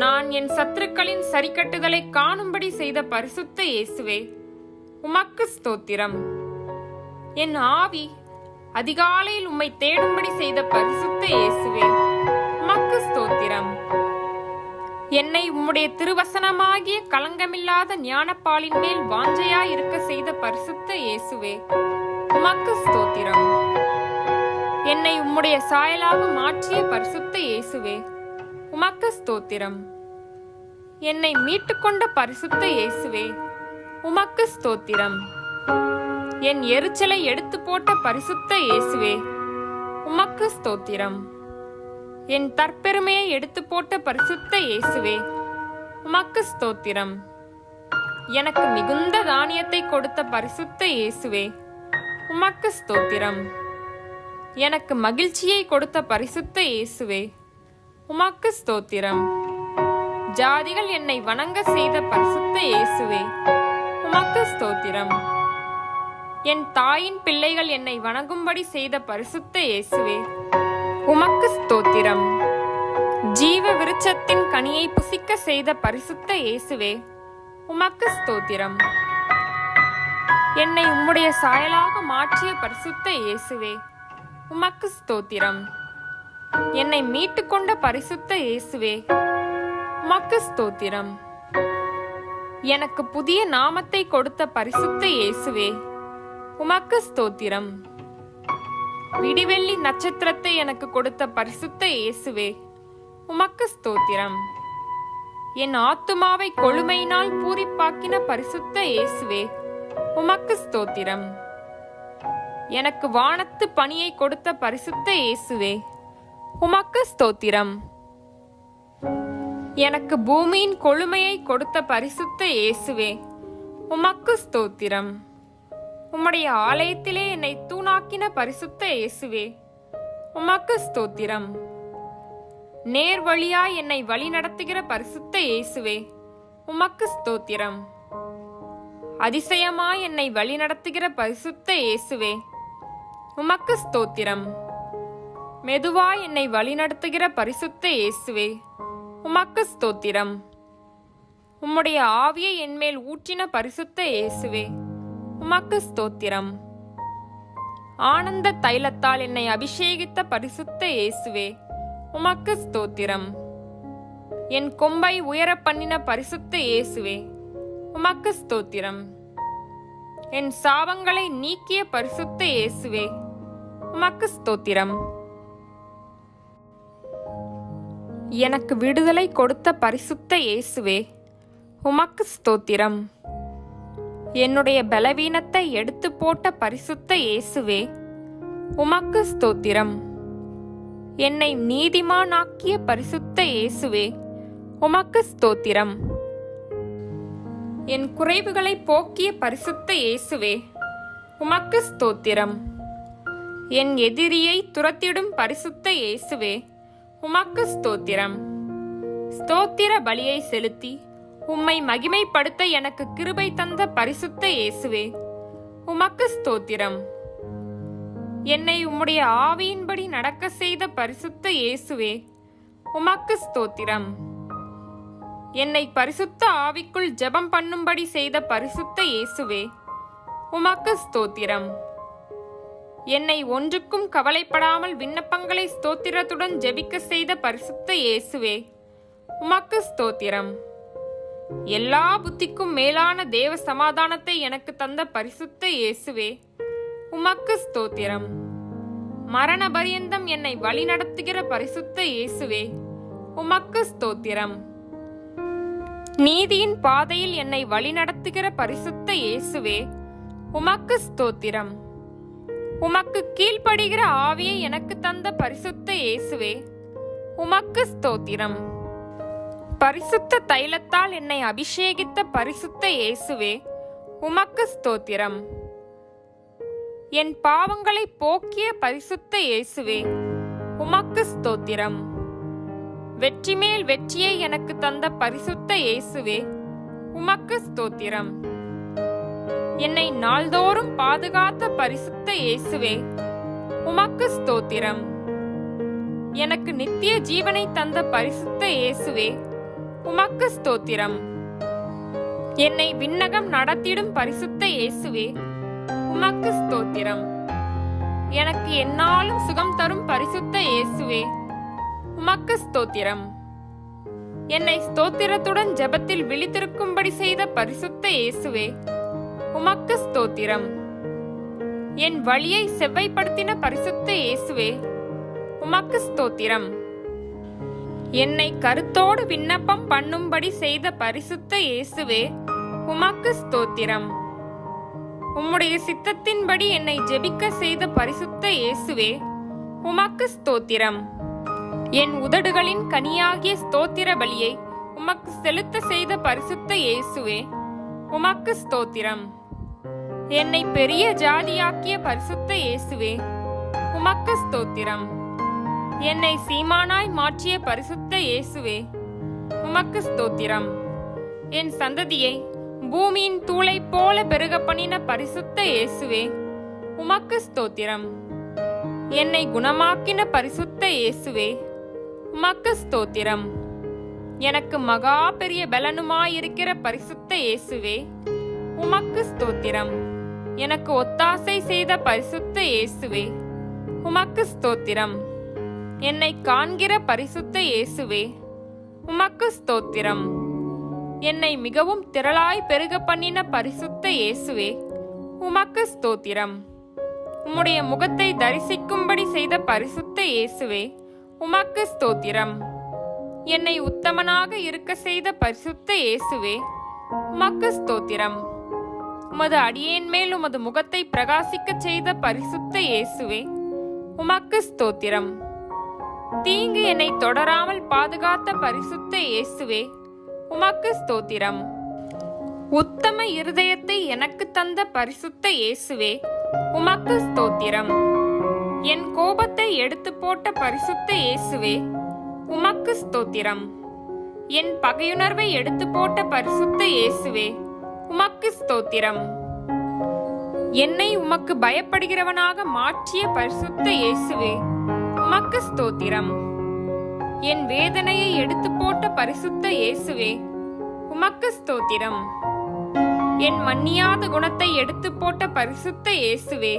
S1: நான் என் சத்துருக்களின் சரிக்கட்டுதலை காணும்படி செய்த பரிசுத்த இயேசுவே, உமக்கு ஸ்தோத்திரம். என் ஆவி அதிகாலையில் உம்மை தேடும்படி செய்த பரிசுத்த இயேசுவே, உமக்கு ஸ்தோத்திரம். என்னை உம்முடைய திருவசனமாகிய களங்கமில்லாத ஞானப்பாலின் மேல் வாஞ்சையாய் இருக்க செய்த பரிசுத்த இயேசுவே, உமக்கு ஸ்தோத்திரம். என்னை உம்முடைய சாயலாக மாற்றிய பரிசுத்த இயேசுவே, உமக்கு ஸ்தோத்திரம். என்னை மீட்டுக்கொண்ட பரிசுத்த இயேசுவே, உமக்கு ஸ்தோத்திரம். என் எரிச்சலை எடுத்து போட்ட பரிசுத்த இயேசுவே, உமக்கு ஸ்தோத்திரம். என் தற்பெருமையை எடுத்து போட்ட பரிசுத்த இயேசுவே, உமக்கு ஸ்தோத்திரம். எனக்கு மிகுந்த தானியத்தை கொடுத்த பரிசுத்த இயேசுவே, உமக்கு ஸ்தோத்திரம். எனக்கு மகிழ்ச்சியை கொடுத்த பரிசுத்த இயேசுவே, உமக்கு ஸ்தோத்திரம். ஜாதிகள் என்னை வணங்க செய்த பரிசுத்த இயேசுவே, உமக்கு ஸ்தோத்திரம். என் தாயின் பிள்ளைகள் என்னை வணங்கும்படி செய்த பரிசுத்த இயேசுவே, உமக்கு ஸ்தோத்திரம். ஜீவ விருட்சத்தின் கனியை புசிக்க செய்த பரிசுத்த இயேசுவே, உமக்கு ஸ்தோத்திரம். என்னை உம்முடைய சாயலாக மாற்றிய பரிசுத்த இயேசுவே, உமக்கு ஸ்தோத்திரம். என்னை மீட்டுக்கொண்ட பரிசுத்த இயேசுவே, உமக்கு ஸ்தோத்திரம். எனக்கு புதிய நாமத்தை கொடுத்த பரிசுத்த இயேசுவே, உமக்கு ஸ்தோத்திரம். விடிவெள்ளி நட்சத்திரத்தை எனக்கு கொடுத்த பரிசுத்த இயேசுவே, உமக்கு ஸ்தோத்திரம். என் ஆத்துமாவை கொழுமையினால் பூரிப்பாக்கின பரிசுத்த இயேசுவே, உமக்கு ஸ்தோத்திரம். எனக்கு வானத்து பணியை கொடுத்த பரிசுத்த இயேசுவே, உமக்கு ஸ்தோத்திரம். எனக்கு பூமியின் கொழுமையை கொடுத்த பரிசுத்த இயேசுவே, உமக்கு ஸ்தோத்திரம். உம்முடைய ஆலயத்திலே என்னை தூணாக்கின பரிசுத்த இயேசுவே, உமக்கு ஸ்தோத்திரம். நேர் வழியாய் என்னை வழி நடத்துகிற பரிசுத்த இயேசுவே, உமக்கு ஸ்தோத்திரம். அதிசயமாய் என்னை வழி நடத்துகிற பரிசுத்த இயேசுவே, உமக்கு ஸ்தோத்திரம். மெதுவாய் என்னை வழி நடத்துகிற பரிசுத்த இயேசுவே, உமக்கு ஸ்தோத்திரம். உம்முடைய ஆவியை என்மேல் ஊற்றின பரிசுத்த இயேசுவே, உமக்கு ஸ்தோத்திரம். ஆனந்த தைலத்தால் என்னை அபிஷேகித்த பரிசுத்த இயேசுவே, உமக்கு ஸ்தோத்திரம். என் கொம்பை உயர பண்ணின பரிசுத்த இயேசுவே, உமக்கு ஸ்தோத்திரம். என் சாபங்களை நீக்கிய பரிசுத்த இயேசுவே, உமக்கு ஸ்தோத்திரம். எனக்கு விடுதலை கொடுத்த பரிசுத்த இயேசுவே, உமக்கு ஸ்தோத்திரம். என்னுடைய பலவீனத்தை எடுத்து போட்ட பரிசுத்த இயேசுவே, உமக்கு ஸ்தோத்திரம். என்னை நீதிமானாக்கிய பரிசுத்த இயேசுவே, உமக்கு ஸ்தோத்திரம். என் குறைவுகளை போக்கிய பரிசுத்த இயேசுவே, உமக்கு ஸ்தோத்திரம். என் எதிரியை துரத்திடும் பரிசுத்த இயேசுவே, உமக்கு ஸ்தோத்திரம். ஸ்தோத்திர பலியை செலுத்தி உம்மை மகிமைப்படுத்த எனக்கு கிருபை தந்த பரிசுத்த இயேசுவே, உமக்கு ஸ்தோத்திரம். என்னை உம்முடைய ஆவியின்படி நடக்க செய்த பரிசுத்த இயேசுவே, உமக்கு ஸ்தோத்திரம். என்னை பரிசுத்த ஆவிக்குள் ஜெபம் பண்ணும்படி செய்த பரிசுத்த இயேசுவே, உமக்கு ஸ்தோத்திரம். என்னை ஒன்றுக்கும் கவலைப்படாமல் விண்ணப்பங்களை ஸ்தோத்திரத்துடன் ஜெபிக்க செய்த பரிசுத்த இயேசுவே, உமக்கு ஸ்தோத்திரம். எல்லா புத்திக்கும் மேலான தேவ சமாதானத்தை எனக்கு தந்த பரிசுத்த இயேசுவே, உமக்கு ஸ்தோத்திரம். மரண பரியந்தம் என்னை வழிநடத்துகிற பரிசுத்த இயேசுவே, உமக்கு ஸ்தோத்திரம். நீதியின் பாதையில் என்னை வழிநடத்துகிற பரிசுத்த இயேசுவே, உமக்கு ஸ்தோத்திரம். உமக்கு கீழ்ப்படுகிற ஆவியை எனக்கு தந்த பரிசுத்த இயேசுவே, உமக்கு ஸ்தோத்திரம். பரிசுத்த தைலத்தால் என்னை அபிஷேகித்த பரிசுத்த இயேசுவே, உமக்கு ஸ்தோத்திரம். என் பாவங்களை போக்கிய பரிசுத்த இயேசுவே, உமக்கு ஸ்தோத்திரம். வெற்றி மேல் வெற்றியை எனக்கு தந்த பரிசுத்த இயேசுவே, உமக்கு ஸ்தோத்திரம். என்னை நாள்தோறும் பாதுகாத்த பரிசுத்த இயேசுவே, உமக்கு ஸ்தோத்திரம். எனக்கு நித்திய ஜீவனை தந்த பரிசுத்த இயேசுவே, உமக்கு ஸ்தோத்திரம். என்னை விண்ணகம் நடத்திடும் பரிசுத்த இயேசுவே, உமக்கு ஸ்தோத்திரம். எனக்கு எந்நாளும் சுகம் தரும் பரிசுத்த இயேசுவே, உமக்கு ஸ்தோத்திரம். என்னை ஸ்தோத்திரத்துடன் ஜெபத்தில் விழித்திருக்கும்படி செய்த பரிசுத்த இயேசுவே, உமக்கு ஸ்தோத்திரம். என் வழியை செவ்வைப்படுத்தின பரிசுத்த இயேசுவே, உமக்கு ஸ்தோத்திரம். என்னை கருத்தோடு விண்ணப்பம் பண்ணும்படி செய்த பரிசுத்த இயேசுவே, உமக்கு ஸ்தோத்திரம். உம்முடைய சித்தத்தின்படி என்னை ஜெபிக்க செய்த பரிசுத்த இயேசுவே, உமக்கு ஸ்தோத்திரம். என் உதடுகளின் கனியாகிய ஸ்தோத்திர பலியை உமக்கு செலுத்த செய்த பரிசுத்த இயேசுவே, உமக்கு ஸ்தோத்திரம். என்னை பெரிய ஜாதியாக்கிய பரிசுத்த இயேசுவே, உமக்கு ஸ்தோத்திரம். என்னை சீமானாய் மாற்றிய பரிசுத்த இயேசுவே, உமக்கு ஸ்தோத்திரம். என் சந்ததியை பூமியின் தூளை போல பெருக பண்ணின பரிசுத்த இயேசுவே, உமக்கு ஸ்தோத்திரம். என்னை குணமாக்கின பரிசுத்த இயேசுவே, உமக்கு ஸ்தோத்திரம். எனக்கு மகா பெரிய பலனுமாயிருக்கிற பரிசுத்த இயேசுவே, உமக்கு ஸ்தோத்திரம். எனக்கு ஒத்தாசை செய்த பரிசுத்த இயேசுவே, உமக்கு ஸ்தோத்திரம். என்னை காண்கிற பரிசுத்த இயேசுவே, உமக்கு ஸ்தோத்திரம். என்னை மிகவும் திரளாய் பெருக பண்ணின பரிசுத்த இயேசுவே, உமக்கு ஸ்தோத்திரம். உம்முடைய முகத்தை தரிசிக்கும்படி செய்த பரிசுத்த இயேசுவே, உமக்கு ஸ்தோத்திரம். என்னை உத்தமனாக இருக்க செய்த பரிசுத்த இயேசுவே, உமக்கு ஸ்தோத்திரம். உமது அடியேன் மேல் உமது முகத்தை பிரகாசிக்க செய்த பரிசுத்த இயேசுவே, உமக்கு ஸ்தோத்திரம். தீங்கு என்னை தொடராமல் பாதுகாத்த பரிசுத்த இயேசுவே, உமக்கு ஸ்தோத்திரம். உத்தம இருதயத்தை எனக்கு தந்த பரிசுத்த இயேசுவே, உமக்கு ஸ்தோத்திரம். என் கோபத்தை எடுத்து போட்ட பரிசுத்த இயேசுவே, உமக்கு ஸ்தோத்திரம். என் பகையுணர்வை எடுத்து போட்ட பரிசுத்த இயேசுவே, உமக்கு ஸ்தோத்திரம். என்னை உமக்கு பயப்படுகிறவனாக மாற்றிய பரிசுத்த இயேசுவே, உமக்கு ஸ்தோத்திரம். என் வேதனையை எடுத்து போட்ட பரிசுத்த இயேசுவே, உமக்கு ஸ்தோத்திரம். என் மன்னியாத குணத்தை எடுத்து போட்ட பரிசுத்த இயேசுவே,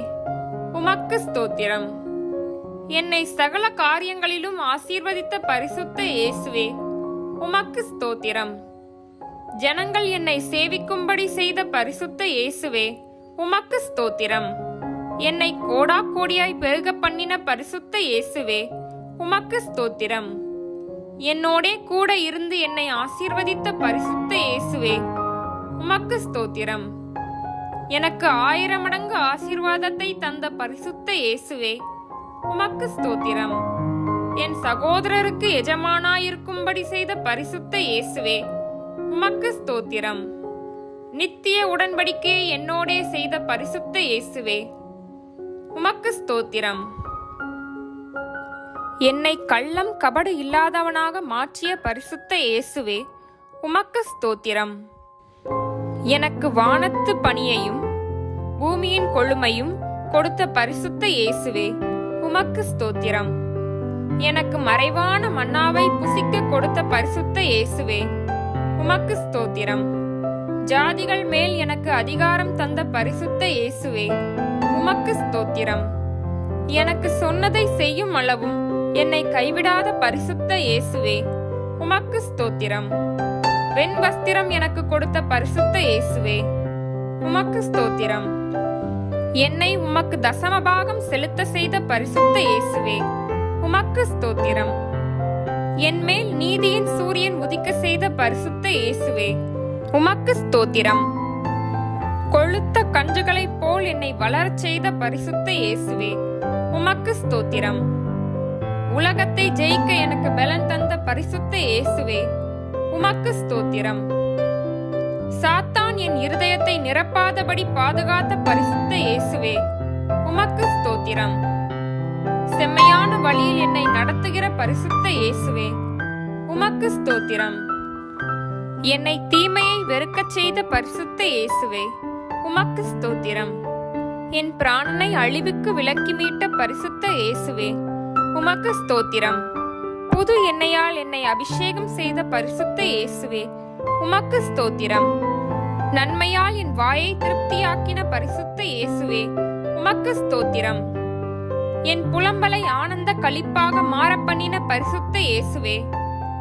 S1: உமக்கு ஸ்தோத்திரம். என்னை சகல காரியங்களிலும் ஆசீர்வதித்த பரிசுத்த இயேசுவே, உமக்கு ஸ்தோத்திரம். ஜனங்கள் என்னை சேவிக்கும்படி செய்த பரிசுத்த இயேசுவே, உமக்கு ஸ்தோத்திரம். என்னை கோடா கோடியாய் பெருக பண்ணின பரிசுத்த இயேசுவே, உமக்கு ஸ்தோத்திரம். என்னோடே கூட இருந்து என்னை ஆசீர்வதித்த பரிசுத்த இயேசுவே, உமக்கு ஸ்தோத்திரம். எனக்கு 1000 மடங்கு ஆசீர்வாதத்தை தந்த பரிசுத்த இயேசுவே, உமக்கு ஸ்தோத்திரம். என் சகோதரருக்கு எஜமானாயிருக்கும்படி செய்த பரிசுத்த இயேசுவே, உமக்கு ஸ்தோத்திரம். நித்திய உடன்படிக்கையை என்னோடே செய்த பரிசுத்த இயேசுவே, உமக்கு ஸ்தோத்திரம். என்னை கள்ளம் கபடு இல்லாதவனாக மாற்றிய பரிசுத்த இயேசுவே, உமக்கு ஸ்தோத்திரம். எனக்கு வானத்து பனியையும் பூமியின் கொழுமையும் கொடுத்த பரிசுத்த இயேசுவே, உமக்கு ஸ்தோத்திரம். எனக்கு மறைவான மன்னாவை புசிக்க கொடுத்த பரிசுத்த இயேசுவே, உமக்கு ஸ்தோத்திரம். ஜாதிகள் மேல் எனக்கு அதிகாரம் தந்த பரிசுத்த இயேசுவே, உமக்கு ஸ்தோத்திரம். எனக்கு சொன்னதை செய்யும் அளவும் என்னை கைவிடாத பரிசுத்த இயேசுவே, உமக்கு ஸ்தோத்திரம். வெண் வஸ்திரம் எனக்கு கொடுத்த பரிசுத்த இயேசுவே, உமக்கு ஸ்தோத்திரம். என்னை உமக்கு தசமபாகம் செலுத்த செய்த பரிசுத்த இயேசுவே, உமக்கு ஸ்தோத்திரம். என் மேல் நீதியின் சூரியன் உதிக்க செய்த பரிசுத்த இயேசுவே, உமக்கு ஸ்தோத்திரம். கொழுத்த கன்றுகளைப் போல் என்னை வளரச் செய்த பரிசுத்த இயேசுவே, உமக்கு ஸ்தோத்திரம். உலகத்தை ஜெயிக்க எனக்கு பலன் தந்த பரிசுத்த இயேசுவே, உமக்கு ஸ்தோத்திரம். சாத்தான் என் இருதயத்தை நிரப்பாதபடி பாதுகாத்த பரிசுத்த இயேசுவே, உமக்கு ஸ்தோத்திரம். செம்மையான வழியில் என்னை நடத்துகிற பரிசுத்த இயேசுவே, உமக்கு ஸ்தோத்திரம். என்னை தீமையை வெறுக்கச் செய்த பரிசுத்த இயேசுவே, உமக்கு ஸ்தோத்திரம். என் பிராணனை அழிவுக்கு விலக்கி மீட்ட பரிசுத்த இயேசுவே, உமக்கு ஸ்தோத்திரம். புது எண்ணெயால் என்னை அபிஷேகம் செய்த பரிசுத்த இயேசுவே, உமக்கு ஸ்தோத்திரம். நன்மையால் என் வாயை திருப்தியாக்கின பரிசுத்த இயேசுவே, உமக்கு ஸ்தோத்திரம். என் புலம்பலை ஆனந்த களிப்பாக மாறப்பண்ணின பரிசுத்த இயேசுவே,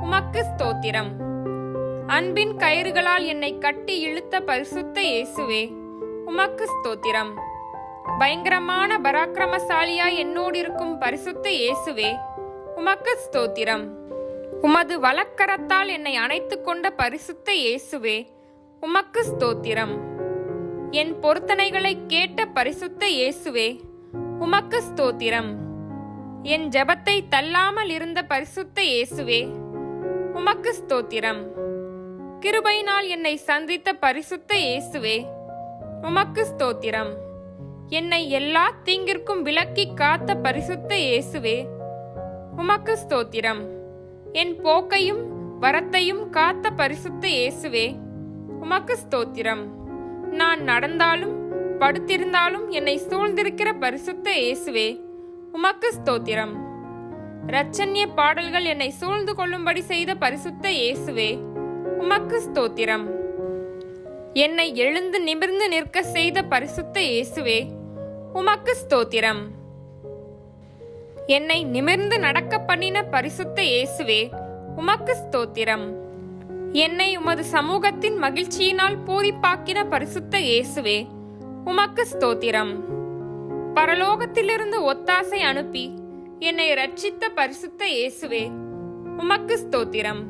S1: உமக்கு ஸ்தோத்திரம். அன்பின் கயிறுகளால் என்னை கட்டி இழுத்த பரிசுத்த இயேசுவே, உமக்கு ஸ்தோத்திரம். பயங்கரமான பராக்கிரமசாலியாய் என்னோடு இருக்கும் பரிசுத்த இயேசுவே, உமக்கு ஸ்தோத்திரம். உமது வலக்கரத்தால் என்னை அணைத்துக் கொண்ட பரிசுத்த இயேசுவே, உமக்கு ஸ்தோத்திரம். என் பொருத்தனைகளை கேட்ட பரிசுத்த இயேசுவே, உமக்கு ஸ்தோத்திரம். என் ஜெபத்தை தள்ளாமல் இருந்த பரிசுத்த இயேசுவே, உமக்கு ஸ்தோத்திரம். கிருபையினால் என்னை சந்தித்த பரிசுத்த இயேசுவே, உமக்கு ஸ்தோத்திரம். என்னை எல்லா தீங்கிற்கும் விலக்கி காத்த பரிசுத்த இயேசுவே, உமக்கு ஸ்தோத்திரம். என் போக்கையும் வரத்தையும் காத்த பரிசுத்த இயேசுவே, உமக்கு ஸ்தோத்திரம். நான் நடந்தாலும் படுத்திருந்தாலும் என்னை சூழ்ந்திருக்கிற பரிசுத்த இயேசுவே, உமக்கு ஸ்தோத்திரம். இரட்சண்ய பாடல்கள் என்னை சூழ்ந்து கொள்ளும்படி செய்த பரிசுத்த இயேசுவே, உமக்கு ஸ்தோத்திரம். என்னை எழுந்து நிமிர்ந்து நிற்க செய்த பரிசுத்த இயேசுவே, உமக்கு ஸ்தோத்திரம். என்னை நிமிர்ந்து நடக்க பண்ணின பரிசுத்த இயேசுவே, உமக்கு ஸ்தோத்திரம். என்னை உமது சமூகத்தின் மகிழ்ச்சியினால் பூரிப்பாக்கின பரிசுத்த இயேசுவே, உமக்கு ஸ்தோத்திரம். பரலோகத்திலிருந்து ஒத்தாசை அனுப்பி என்னை இரட்சித்த பரிசுத்த இயேசுவே, உமக்கு ஸ்தோத்திரம்.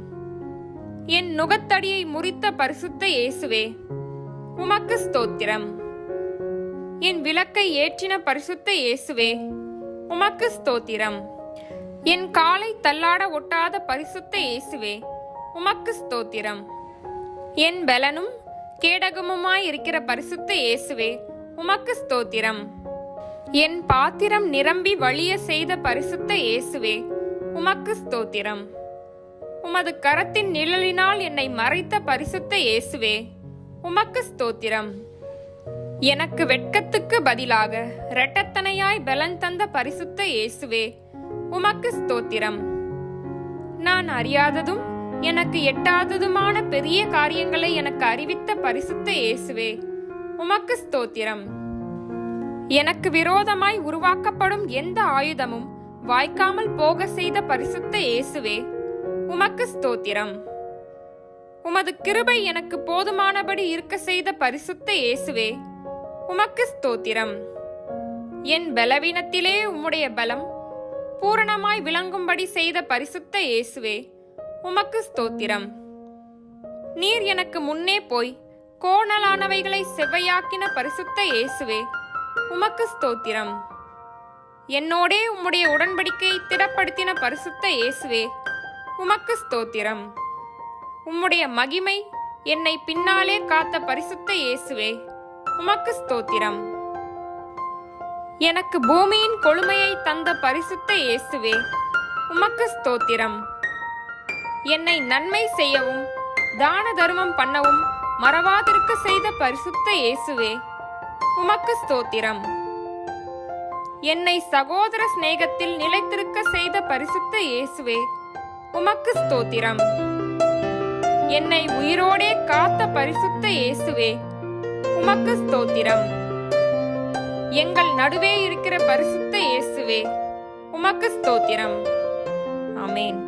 S1: என் நுகத்தடியை முறித்த பரிசுத்த இயேசுவே, உமக்கு ஸ்தோத்திரம். என் விளக்கை ஏற்றின பரிசுத்த இயேசுவே, உமக்கு ஸ்தோத்திரம். என் காலை தள்ளாட ஒட்டாத பரிசுத்த இயேசுவே, உமக்கு ஸ்தோத்திரம். என் பலனும் கேடகமுமாய் இருக்கிற பரிசுத்த இயேசுவே, உமக்கு ஸ்தோத்திரம். என் பாத்திரம் நிரம்பி வழிய செய்த பரிசுத்த இயேசுவே, உமக்கு ஸ்தோத்திரம். உமது கரத்தின் நிழலினால் என்னை மறைத்த பரிசுத்த இயேசுவே, உமக்கு ஸ்தோத்திரம். எனக்கு வெட்கத்துக்கு பதிலாக இரட்டத்தனையாய் பலன் தந்த பரிசுத்த இயேசுவே, உமக்கு ஸ்தோத்திரம். நான் அறியாததும் எனக்கு எட்டாததுமான பெரிய காரியங்களை எனக்கு அறிவித்த பரிசுத்த இயேசுவே, உமக்கு ஸ்தோத்திரம். எனக்கு விரோதமாய் உருவாக்கப்படும் எந்த ஆயுதமும் வாய்க்காமல் போக செய்த பரிசுத்த இயேசுவே, உமக்கு ஸ்தோத்திரம். உமது கிருபை எனக்கு போதுமானபடி இருக்க செய்த பரிசுத்த இயேசுவே, உமக்கு ஸ்தோத்திரம். என் பலவீனத்திலே உம்முடைய பலம் பூரணமாய் விளங்கும்படி செய்த பரிசுத்த இயேசுவே, உமக்கு ஸ்தோத்திரம். நீர் எனக்கு முன்னே போய் கோணலானவைகளை செவ்வையாக்கின பரிசுத்த இயேசுவே, உமக்கு ஸ்தோத்திரம். என்னோடே உம்முடைய உடன்படிக்கையை திடப்படுத்தின பரிசுத்த இயேசுவே, உமக்கு ஸ்தோத்திரம். உம்முடைய மகிமை என்னை பின்னாலே காத்த பரிசுத்த இயேசுவே, உமக்கு ஸ்தோத்திரம். எனக்கு பூமியின் கொழுமையை தந்த பரிசுத்த இயேசுவே, உமக்கு ஸ்தோத்திரம். என்னை நன்மை செய்யவும் தான தர்மம் பண்ணவும் மறவாதிருக்க செய்த பரிசுத்த இயேசுவே, உமக்கு ஸ்தோத்திரம். என்னை சகோதர சிநேகத்தில் நிலைத்திருக்க செய்த பரிசுத்த இயேசுவே, உமக்கு ஸ்தோத்திரம். என்னை உயிரோடே காத்த பரிசுத்த இயேசுவே, உமக்கு ஸ்தோத்திரம். எங்கள் நடுவே இருக்கிற பரிசுத்த இயேசுவே, உமக்கு ஸ்தோத்திரம். ஆமென்.